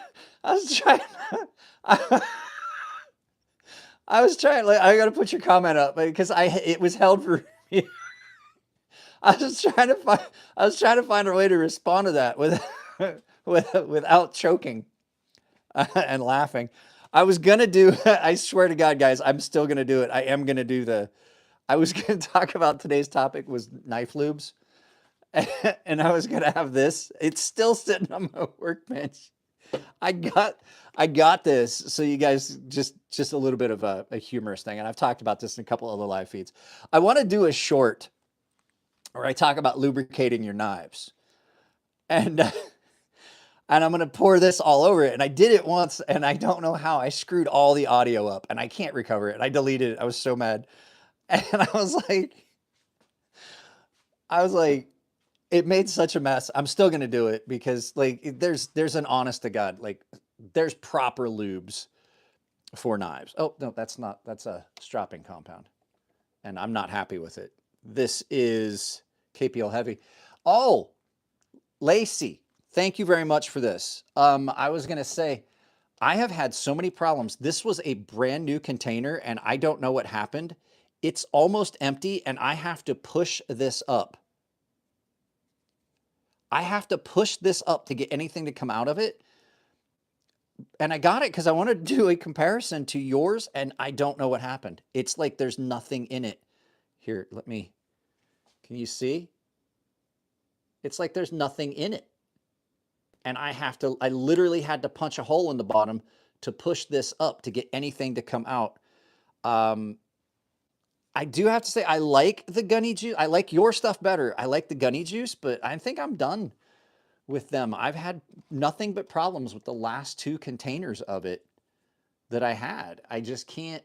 Like, I got to put your comment up because it was held for me. I was trying to find a way to respond to that without choking and laughing. I was gonna do. I swear to God, guys, I'm still gonna do it. I am gonna do I was gonna talk about today's topic was knife lubes, and I was gonna have this. It's still sitting on my workbench. I got this. So you guys, just a little bit of a humorous thing. And I've talked about this in a couple of the live feeds. I want to do a short where I talk about lubricating your knives. And I'm going to pour this all over it. And I did it once and I don't know how I screwed all the audio up and I can't recover it. And I deleted it. I was so mad. And I was like, it made such a mess. I'm still going to do it because like there's an honest to God, like there's proper lubes for knives. Oh, no, that's a stropping compound and I'm not happy with it. This is KPL heavy. Oh, Lacey, thank you very much for this. I was going to say, I have had so many problems. This was a brand new container and I don't know what happened. It's almost empty and I have to push this up. I have to push this up to get anything to come out of it. And I got it because I wanted to do a comparison to yours and I don't know what happened. It's like there's nothing in it. Here, can you see? It's like there's nothing in it. And I literally had to punch a hole in the bottom to push this up to get anything to come out. I do have to say, I like the gunny juice. I like your stuff better. I like the gunny juice, but I think I'm done with them. I've had nothing but problems with the last 2 containers of it that I had. I just can't.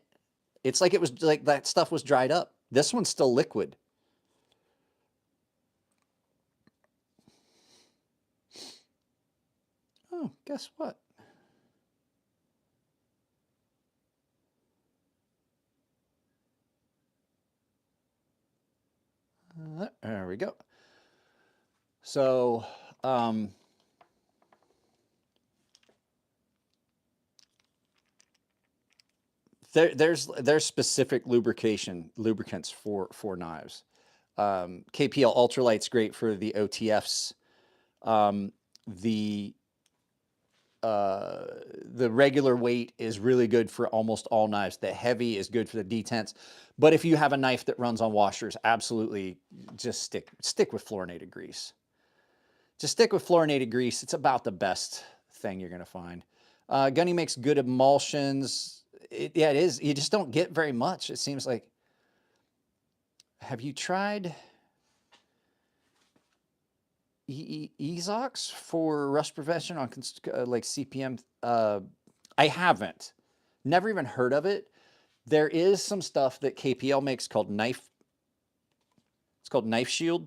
It's like it was like that stuff was dried up. This one's still liquid. Oh, guess what? There we go. So, there's specific lubricants for knives. KPL Ultralight's great for the OTFs. The regular weight is really good for almost all knives. The heavy is good for the detents. But if you have a knife that runs on washers, absolutely just stick with fluorinated grease. Just stick with fluorinated grease. It's about the best thing you're going to find. Gunny makes good emulsions. Yeah, it is. You just don't get very much. It seems like. Have you tried Ezox for rust prevention on like CPM? I haven't. Never even heard of it. There is some stuff that KPL makes called Knife. It's called Knife Shield.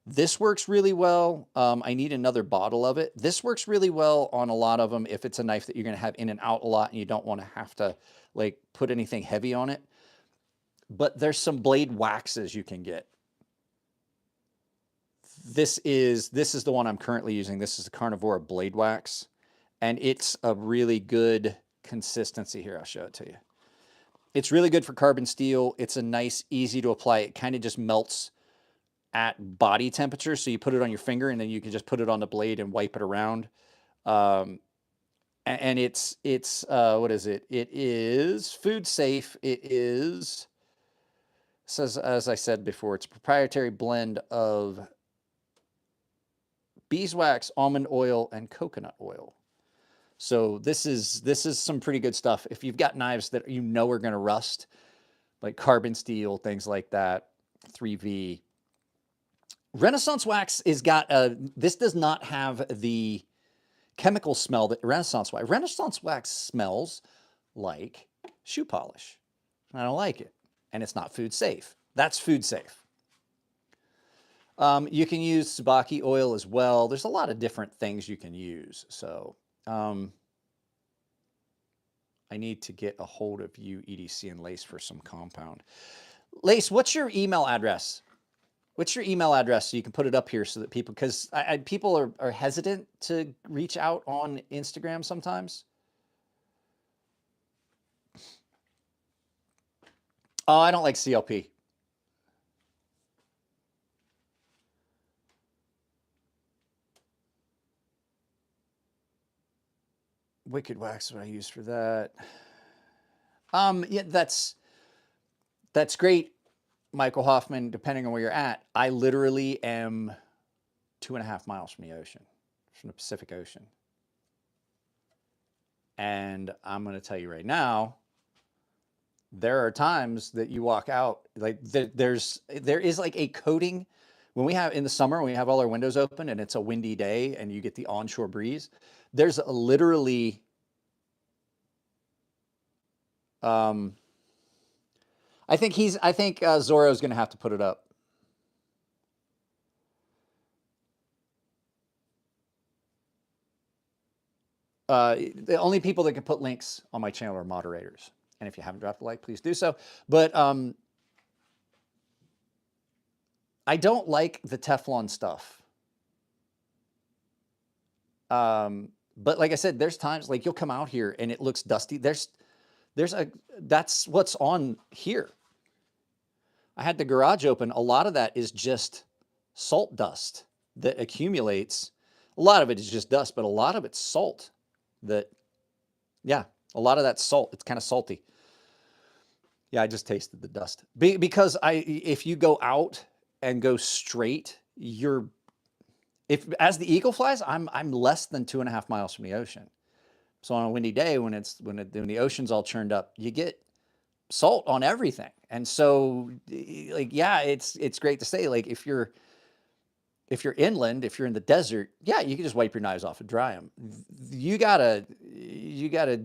This works really well. I need another bottle of it. This works really well on a lot of them if it's a knife that you're going to have in and out a lot and you don't want to have to like put anything heavy on it. But there's some blade waxes you can get. This is the one I'm currently using. This is the Carnivora blade wax, and it's a really good consistency. Here, I'll show it to you. It's really good for carbon steel. It's a nice, easy to apply. It kind of just melts at body temperature. So you put it on your finger and then you can just put it on the blade and wipe it around. And it's what is it? It is food safe. It is, says, as I said before, it's a proprietary blend of beeswax, almond oil, and coconut oil. So this is some pretty good stuff. If you've got knives that you know are going to rust, like carbon steel, things like that, 3V. Renaissance wax is got this does not have the chemical smell that Renaissance wax. Renaissance wax smells like shoe polish. I don't like it. And it's not food safe. That's food safe. You can use Tsubaki oil as well. There's a lot of different things you can use. So I need to get a hold of you, EDC and Lace, for some compound. Lace, what's your email address? What's your email address so you can put it up here so that people, because people are hesitant to reach out on Instagram sometimes. Oh, I don't like CLP. Wicked wax is what I use for that. Yeah, that's great, Michael Hoffman, depending on where you're at. I literally am 2.5 miles from the ocean, from the Pacific Ocean. And I'm going to tell you right now, there are times that you walk out, like there is like a coating when we have in the summer, when we have all our windows open and it's a windy day and you get the onshore breeze, there's literally, I think Zorro's going to have to put it up. The only people that can put links on my channel are moderators. And if you haven't dropped a like, please do so. But I don't like the Teflon stuff. But like I said, there's times like you'll come out here and it looks dusty. That's what's on here. I had the garage open. A lot of that is just salt dust that accumulates. A lot of it is just dust, but a lot of it's salt that, yeah, a lot of that's salt. It's kind of salty. Yeah, I just tasted the dust. Because if you go out and go straight, as the eagle flies, I'm less than 2.5 miles from the ocean. So on a windy day, when the ocean's all churned up, you get salt on everything. And so, like, yeah, it's great to say, like, if you're inland, if you're in the desert, yeah, you can just wipe your knives off and dry them. You gotta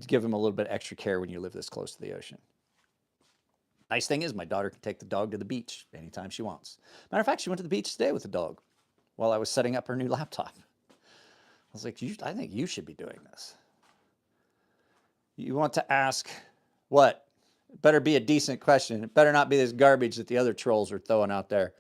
give them a little bit extra care when you live this close to the ocean. Nice thing is my daughter can take the dog to the beach anytime she wants. Matter of fact, she went to the beach today with the dog while I was setting up her new laptop. I was like, I think you should be doing this. You want to ask what? It better be a decent question. It better not be this garbage that the other trolls are throwing out there.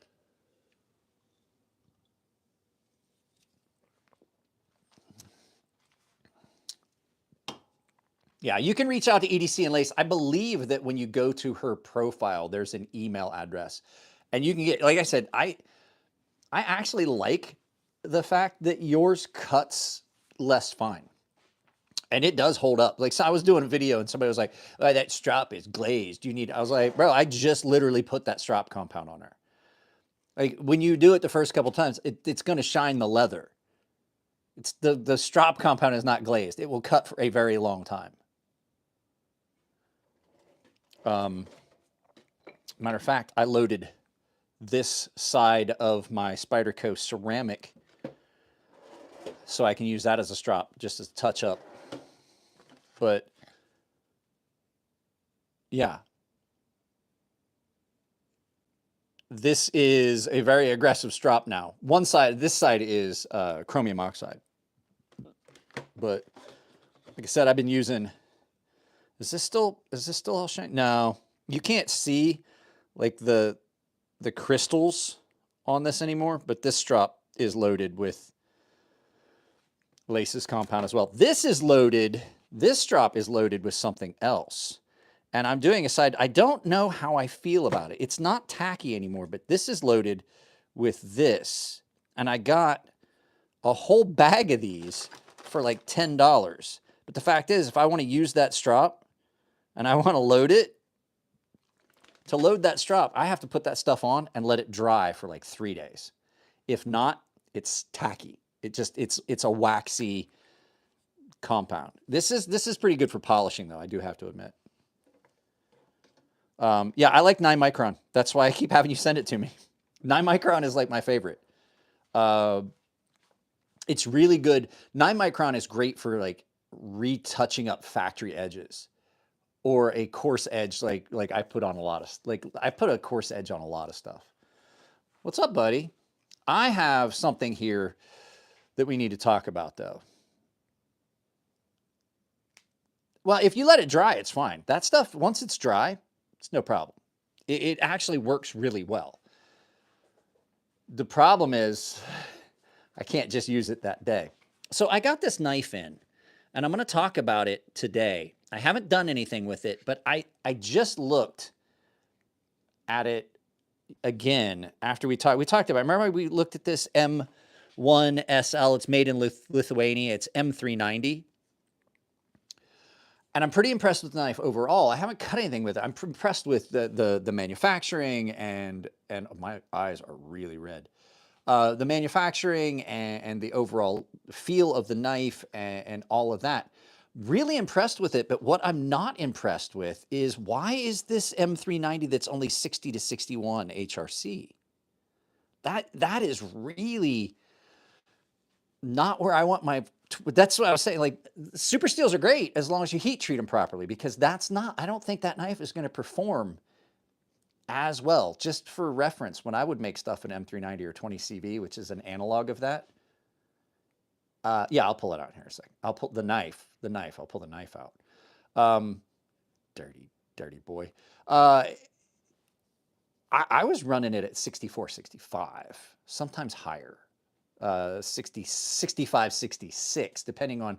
Yeah, you can reach out to EDC and Lace. I believe that when you go to her profile, there's an email address. And you can get, like I said, I actually like the fact that yours cuts less fine. And it does hold up. Like, so I was doing a video and somebody was like, oh, that strop is glazed. You need, I was like, bro, I just literally put that strop compound on there. Like, when you do it the first couple times, it's going to shine the leather. It's the strop compound is not glazed. It will cut for a very long time. Matter of fact, I loaded this side of my Spyderco ceramic so I can use that as a strop, just as a touch up. But yeah, this is a very aggressive strop now. One side, this side is chromium oxide. But like I said, I've been using, is this still all shiny? No, you can't see like the crystals on this anymore, but this strop is loaded with laces compound as well. This strop is loaded with something else. And I'm doing a side, I don't know how I feel about it. It's not tacky anymore, but this is loaded with this. And I got a whole bag of these for like $10. But the fact is, if I want to use that strop and I want to load it, to load that strop, I have to put that stuff on and let it dry for like 3 days. If not, it's tacky. It's a waxy compound. This is pretty good for polishing though, I do have to admit. Yeah, I like 9 micron. That's why I keep having you send it to me. 9 micron is like my favorite. It's really good. 9 micron is great for like retouching up factory edges or a coarse edge. Like I put on a lot of, like I put a coarse edge on a lot of stuff. What's up, buddy? I have something here that we need to talk about though. Well, if you let it dry, it's fine. That stuff, once it's dry, it's no problem. It actually works really well. The problem is I can't just use it that day. So I got this knife in, and I'm going to talk about it today. I haven't done anything with it, but I just looked at it again after we talked about it. Remember we looked at this M1 SL. It's made in Lithuania. It's M390. And I'm pretty impressed with the knife overall. I haven't cut anything with it. I'm impressed with the manufacturing and my eyes are really red. The manufacturing and the overall feel of the knife and all of that. Really impressed with it, but what I'm not impressed with is why is this M390 that's only 60 to 61 HRC? That is really not where I want my, that's what I was saying. Like super steels are great as long as you heat treat them properly, because that's not, I don't think that knife is going to perform as well. Just for reference, when I would make stuff in M390 or 20 CV, which is an analog of that. Yeah, I'll pull it out in here in a second. I'll pull the knife, I'll pull the knife out. Dirty boy. I was running it at 64, 65, sometimes higher. 60, 65, 66, depending on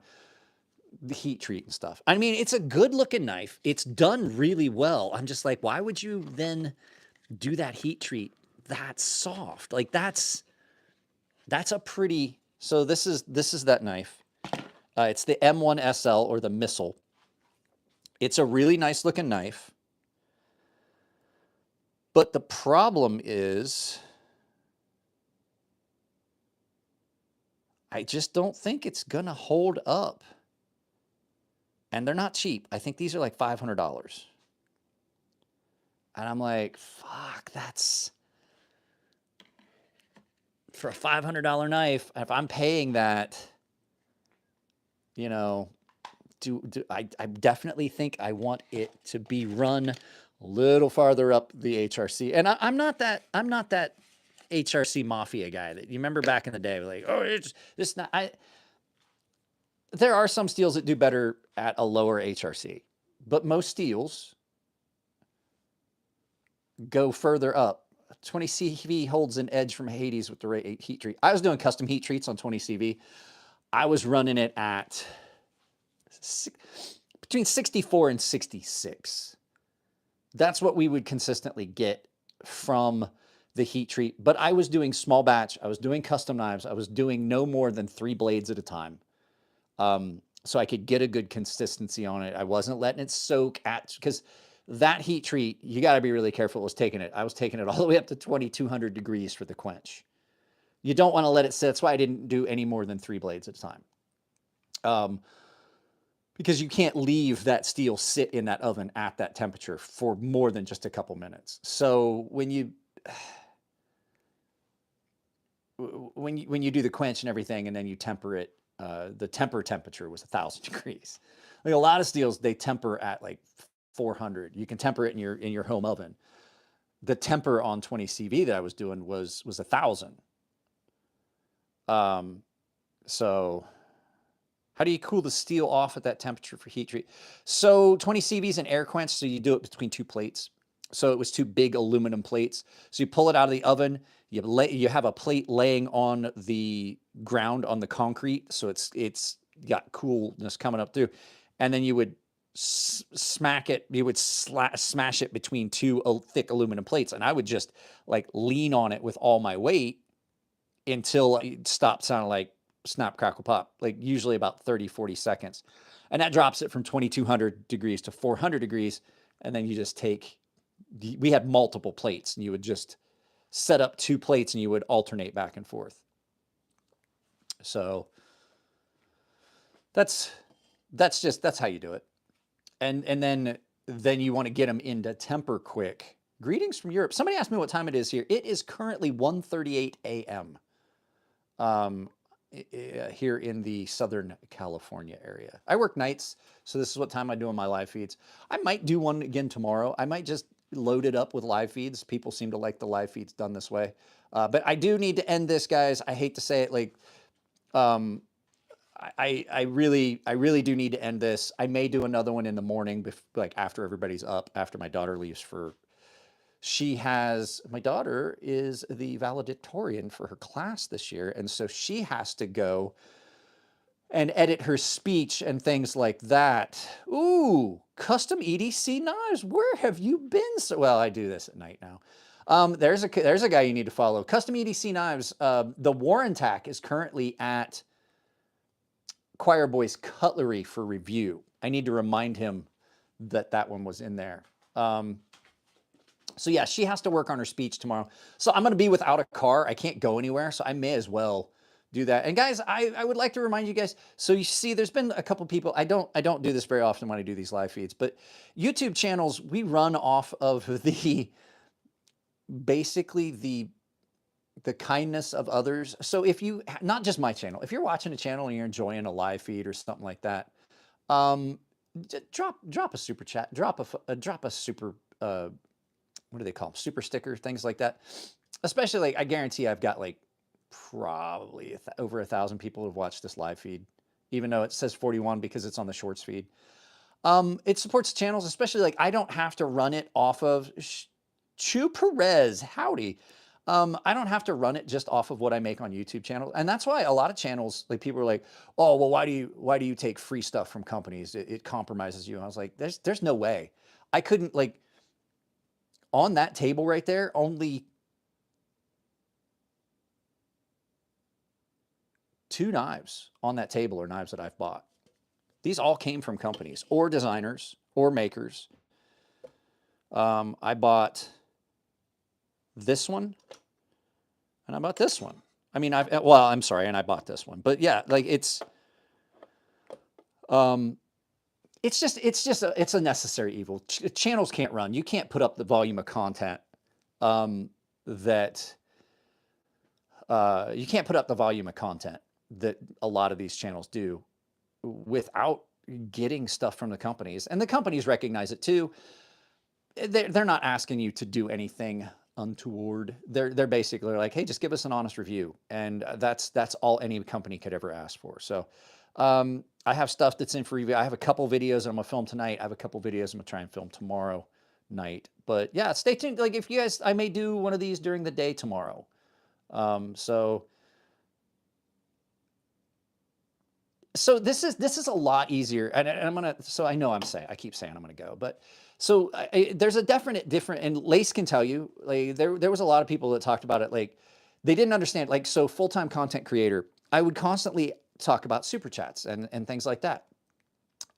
the heat treat and stuff. I mean, it's a good looking knife. It's done really well. I'm just like, why would you then do that heat treat that soft? Like that's a pretty, so this is that knife. It's the M1 SL or the missile. It's a really nice looking knife. But the problem is, I just don't think it's going to hold up. And they're not cheap. I think these are like $500. And I'm like, fuck, that's for a $500 knife. If I'm paying that, you know, I definitely think I want it to be run a little farther up the HRC. And I'm not that HRC mafia guy that you remember back in the day, like, oh, it's this not. There are some steels that do better at a lower HRC, but most steels go further up. 20 CV holds an edge from Hades with the right heat treat. I was doing custom heat treats on 20 CV. I was running it at between 64 and 66. That's what we would consistently get from the heat treat, but I was doing small batch. I was doing custom knives. I was doing no more than 3 blades at a time. So I could get a good consistency on it. I wasn't letting it soak because that heat treat, you got to be really careful. I was taking it all the way up to 2200 degrees for the quench. You don't want to let it sit. That's why I didn't do any more than 3 blades at a time. Because you can't leave that steel sit in that oven at that temperature for more than just a couple minutes. So when you do the quench and everything, and then you temper it, the temperature was 1000 degrees. Like a lot of steels, they temper at like 400. You can temper it in your home oven. The temper on 20 CV that I was doing was 1000. So how do you cool the steel off at that temperature for heat treat? So 20 CV is an air quench, so you do it between 2 plates. So it was 2 big aluminum plates. So you pull it out of the oven. You have a plate laying on the ground on the concrete, so it's got coolness coming up through, and then you would smack it. You would smash it between 2 thick aluminum plates, and I would just like lean on it with all my weight until it stopped sounding like snap, crackle, pop, like usually about 30, 40 seconds. And that drops it from 2200 degrees to 400 degrees. And then you just we had multiple plates, and you would just set up 2 plates and you would alternate back and forth. So that's how you do it. And then you want to get them into temper quick. Greetings from Europe. Somebody asked me what time it is here. It is currently 1:38 a.m. Here in the Southern California area. I work nights, so this is what time I do on my live feeds. I might do one again tomorrow. I might just load it up with live feeds. People seem to like the live feeds done this way. But I do need to end this, guys. I hate to say it, like, I really do need to end this. I may do another one in the morning, like after everybody's up, after my daughter leaves for... My daughter is the valedictorian for her class this year, and so she has to go and edit her speech and things like that. Ooh, custom EDC knives. Where have you been? Well, I do this at night now. There's a guy you need to follow. Custom EDC knives. The Warrentac is currently at Choir Boy's Cutlery for review. I need to remind him that one was in there. So yeah, she has to work on her speech tomorrow. So I'm going to be without a car. I can't go anywhere, so I may as well do that. And guys, I would like to remind you guys, so you see there's been a couple people, I don't do this very often when I do these live feeds, but YouTube channels, we run off of basically the kindness of others. So if you, not just my channel, if you're watching a channel and you're enjoying a live feed or something like that, drop a super chat, drop a super, what do they call them? Super sticker, things like that. Especially, like, I guarantee I've got like probably over 1,000 people who've watched this live feed, even though it says 41 because it's on the shorts feed. It supports channels, especially like I don't have to run it off of Chu Perez. Howdy. I don't have to run it just off of what I make on YouTube channels. And that's why a lot of channels, like, people are like, oh, well, why do you take free stuff from companies? It compromises you. And I was like, there's no way. I couldn't, like, on that table right there, only 2 knives on that table are knives that I've bought. These all came from companies or designers or makers. I bought this one and I bought this one. I mean, I'm sorry, and I bought this one. But yeah, like, it's a necessary evil. Channels can't run. You can't put up the volume of content that you can't put up the volume of content that a lot of these channels do without getting stuff from the companies. And the companies recognize it too. They're not asking you to do anything untoward. They're basically like, hey, just give us an honest review. And that's all any company could ever ask for. So I have stuff that's in for review. I have a couple videos that I'm gonna film tonight. I have a couple videos I'm gonna try and film tomorrow night. But yeah, stay tuned. Like, if you guys, I may do one of these during the day tomorrow. So So this is a lot easier, and I'm gonna. So I know I keep saying I'm gonna go, but so there's a different, and Lace can tell you. Like there was a lot of people that talked about it. Like they didn't understand. Like so, full-time content creator, I would constantly talk about super chats and things like that.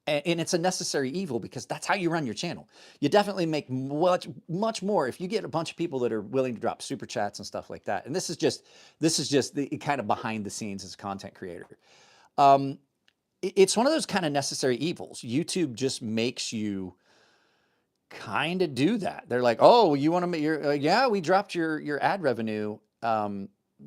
And it's a necessary evil because that's how you run your channel. You definitely make much more if you get a bunch of people that are willing to drop super chats and stuff like that. And this is just the kind of behind the scenes as a content creator. Um, it's one of those kind of necessary evils. YouTube just makes you kind of do that. They're like, oh, you want to make your, yeah, we dropped your ad revenue.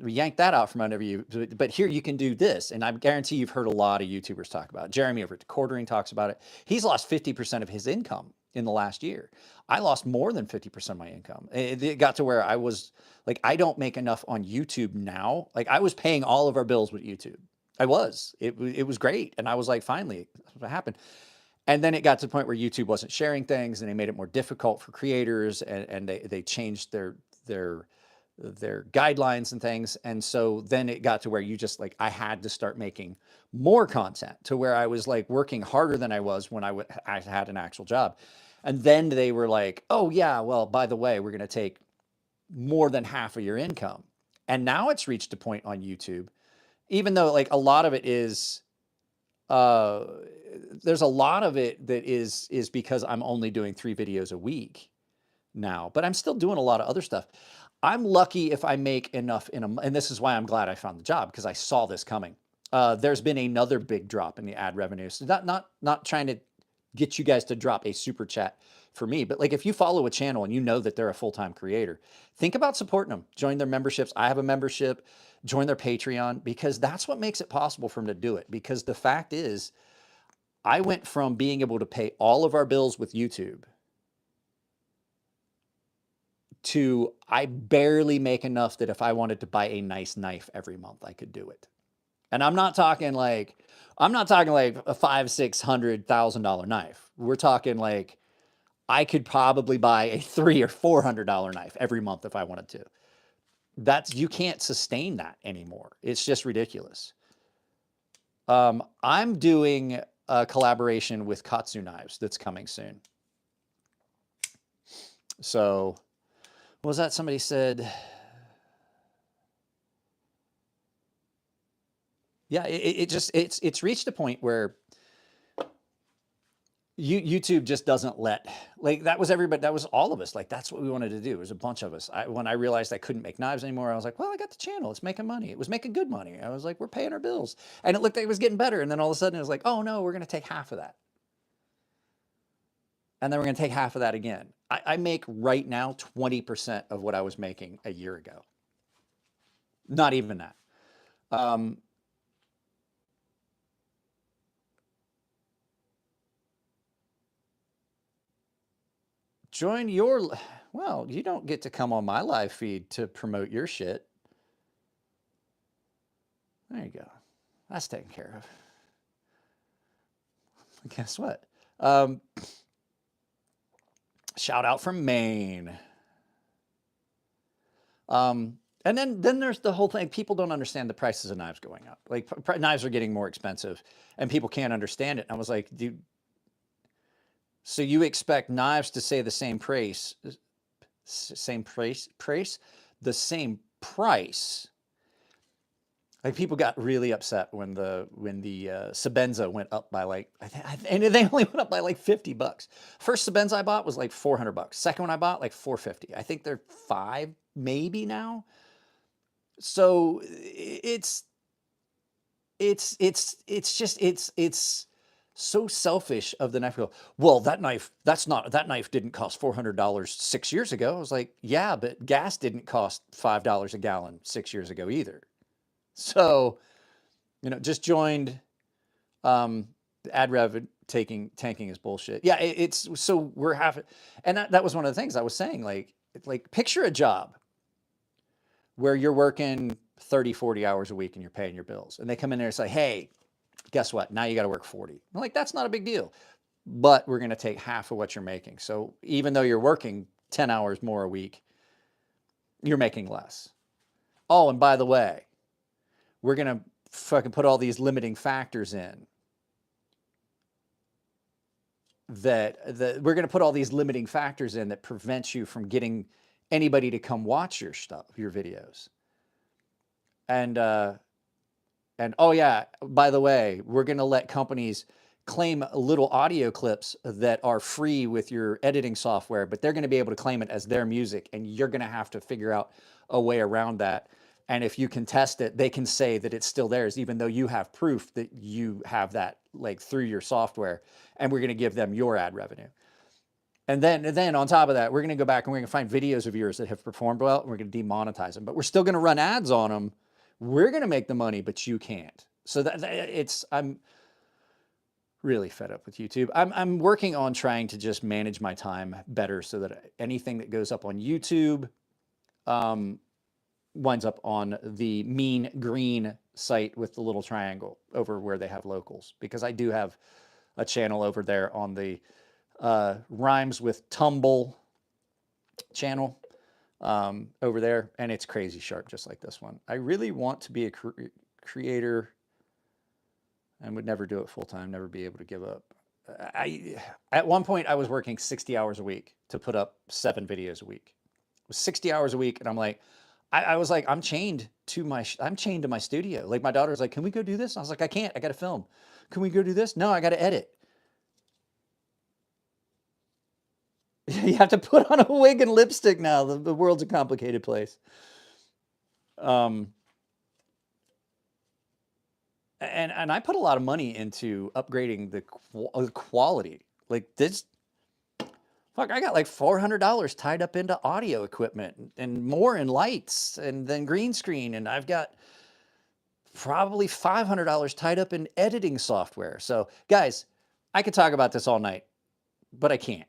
We yanked that out from under you, but here you can do this. And I guarantee you've heard a lot of YouTubers talk about it. Jeremy over at Quartering talks about it. He's lost 50% of his income in the last year. I lost more than 50% of my income. It got to where I was like, I don't make enough on YouTube now. Like I was paying all of our bills with YouTube. I was. It was great. And I was like, finally, that's what happened. And then it got to the point where YouTube wasn't sharing things and they made it more difficult for creators and they changed their guidelines and things. And so then it got to where you just like, I had to start making more content to where I was like working harder than I was when I had an actual job. And then they were like, oh yeah, well, by the way, we're going to take more than half of your income. And now it's reached a point on YouTube, even though like a lot of it is, there's a lot of it that is because I'm only doing 3 videos a week now, but I'm still doing a lot of other stuff. I'm lucky if I make enough and this is why I'm glad I found the job because I saw this coming. There's been another big drop in the ad revenue. So not trying to get you guys to drop a super chat for me, but like if you follow a channel and you know that they're a full-time creator, think about supporting them. Join their memberships. I have a membership. Join their Patreon because that's what makes it possible for them to do it. Because the fact is, I went from being able to pay all of our bills with YouTube to I barely make enough that if I wanted to buy a nice knife every month, I could do it. And I'm not talking like a $500,000-$600,000 knife. We're talking like I could probably buy a $300 or $400 knife every month if I wanted to. You can't sustain that anymore. It's just ridiculous. I'm doing a collaboration with KATSU Knives that's coming soon. So, what was that? Somebody said, yeah, it's reached a point where YouTube just doesn't let, like that was everybody, that was all of us. Like that's what we wanted to do. It was a bunch of us. When I realized I couldn't make knives anymore, I was like, well, I got the channel. It's making money. It was making good money. I was like, we're paying our bills. And it looked like it was getting better. And then all of a sudden it was like, oh no, we're going to take half of that. And then we're going to take half of that again. I make right now 20% of what I was making a year ago. Not even that. Join your, well, you don't get to come on my live feed to promote your shit. There you go. That's taken care of. Guess what? Shout out from Maine. And then there's the whole thing. People don't understand the prices of knives going up. Like knives are getting more expensive and people can't understand it. And I was like, dude, so you expect knives to say the same price, the same price. Like people got really upset when the Sebenza went up by like, and they only went up by like $50. First Sebenza I bought was like $400. Second one I bought like $450. I think they're $5 maybe now. So it's so selfish of the knife. Go, well, that knife didn't cost $400 6 years ago. I was like, yeah, but gas didn't cost $5 a gallon 6 years ago either. So, just joined ad rev tanking is bullshit. Yeah, so we're having, and that was one of the things I was saying, like picture a job where you're working 30, 40 hours a week and you're paying your bills. And they come in there and say, hey, guess what? Now you got to work 40. I'm like, that's not a big deal, but we're going to take half of what you're making. So even though you're working 10 hours more a week, you're making less. Oh, and by the way, we're going to fucking put all these limiting factors in that we're going to put all these limiting factors in that prevents you from getting anybody to come watch your stuff, your videos. And oh yeah, by the way, we're going to let companies claim little audio clips that are free with your editing software, but they're going to be able to claim it as their music, and you're going to have to figure out a way around that. And if you can test it, they can say that it's still theirs, even though you have proof that you have that like through your software, and we're going to give them your ad revenue. And then on top of that, we're going to go back and we're going to find videos of yours that have performed well, and we're going to demonetize them, but we're still going to run ads on them. We're going to make the money, but you can't. So I'm really fed up with YouTube. I'm working on trying to just manage my time better so that anything that goes up on YouTube winds up on the mean green site with the little triangle over where they have locals, because I do have a channel over there on the Rhymes with Tumble channel over there, and it's crazy sharp, just like this one. I really want to be a creator and would never do it full time, never be able to give up. At one point I was working 60 hours a week to put up 7 videos a week. It was 60 hours a week, and I'm like, I was like, I'm chained to my studio. Like my daughter's like, can we go do this? And I was like, I can't, I got to film. Can we go do this? No, I got to edit. You have to put on a wig and lipstick now. The world's a complicated place. And I put a lot of money into upgrading the quality. Like this, fuck, I got like $400 tied up into audio equipment and more in lights and then green screen. And I've got probably $500 tied up in editing software. So guys, I could talk about this all night, but I can't.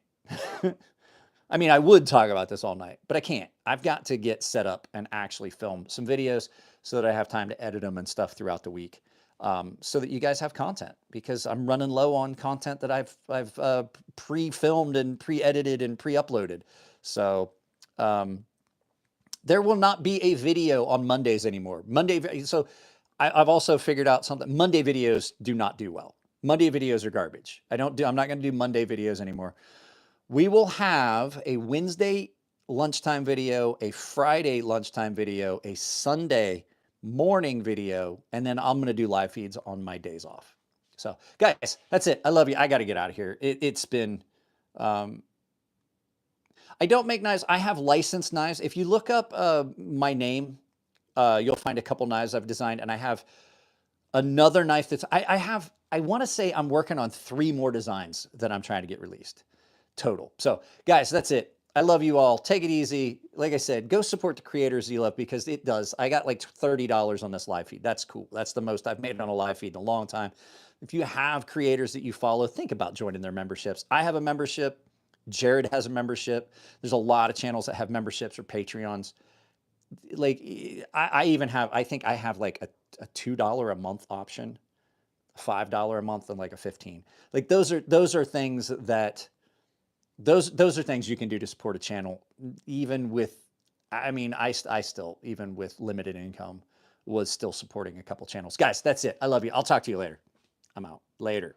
I mean, I would talk about this all night, but I can't. I've got to get set up and actually film some videos so that I have time to edit them and stuff throughout the week, so that you guys have content, because I'm running low on content that I've pre-filmed and pre-edited and pre-uploaded. So there will not be a video on Mondays anymore. So I've also figured out something. Monday videos do not do well. Monday videos are garbage. I'm not going to do Monday videos anymore. We will have a Wednesday lunchtime video, a Friday lunchtime video, a Sunday morning video, and then I'm going to do live feeds on my days off. So guys, that's it. I love you. I got to get out of here. It's been, I don't make knives. I have licensed knives. If you look up my name, you'll find a couple knives I've designed, and I have another knife that's, I want to say I'm working on 3 more designs that I'm trying to get released total. So guys, that's it. I love you all. Take it easy. Like I said, go support the creators you love, because it does. I got like $30 on this live feed. That's cool. That's the most I've made on a live feed in a long time. If you have creators that you follow, think about joining their memberships. I have a membership. Jared has a membership. There's a lot of channels that have memberships or Patreons. Like I even have, I think I have like a $2 a month option, $5 a month, and like a 15. Like those are things that, those are things you can do to support a channel, even with, I mean, I still, even with limited income, was still supporting a couple channels. Guys, that's it. I love you. I'll talk to you later. I'm out. Later.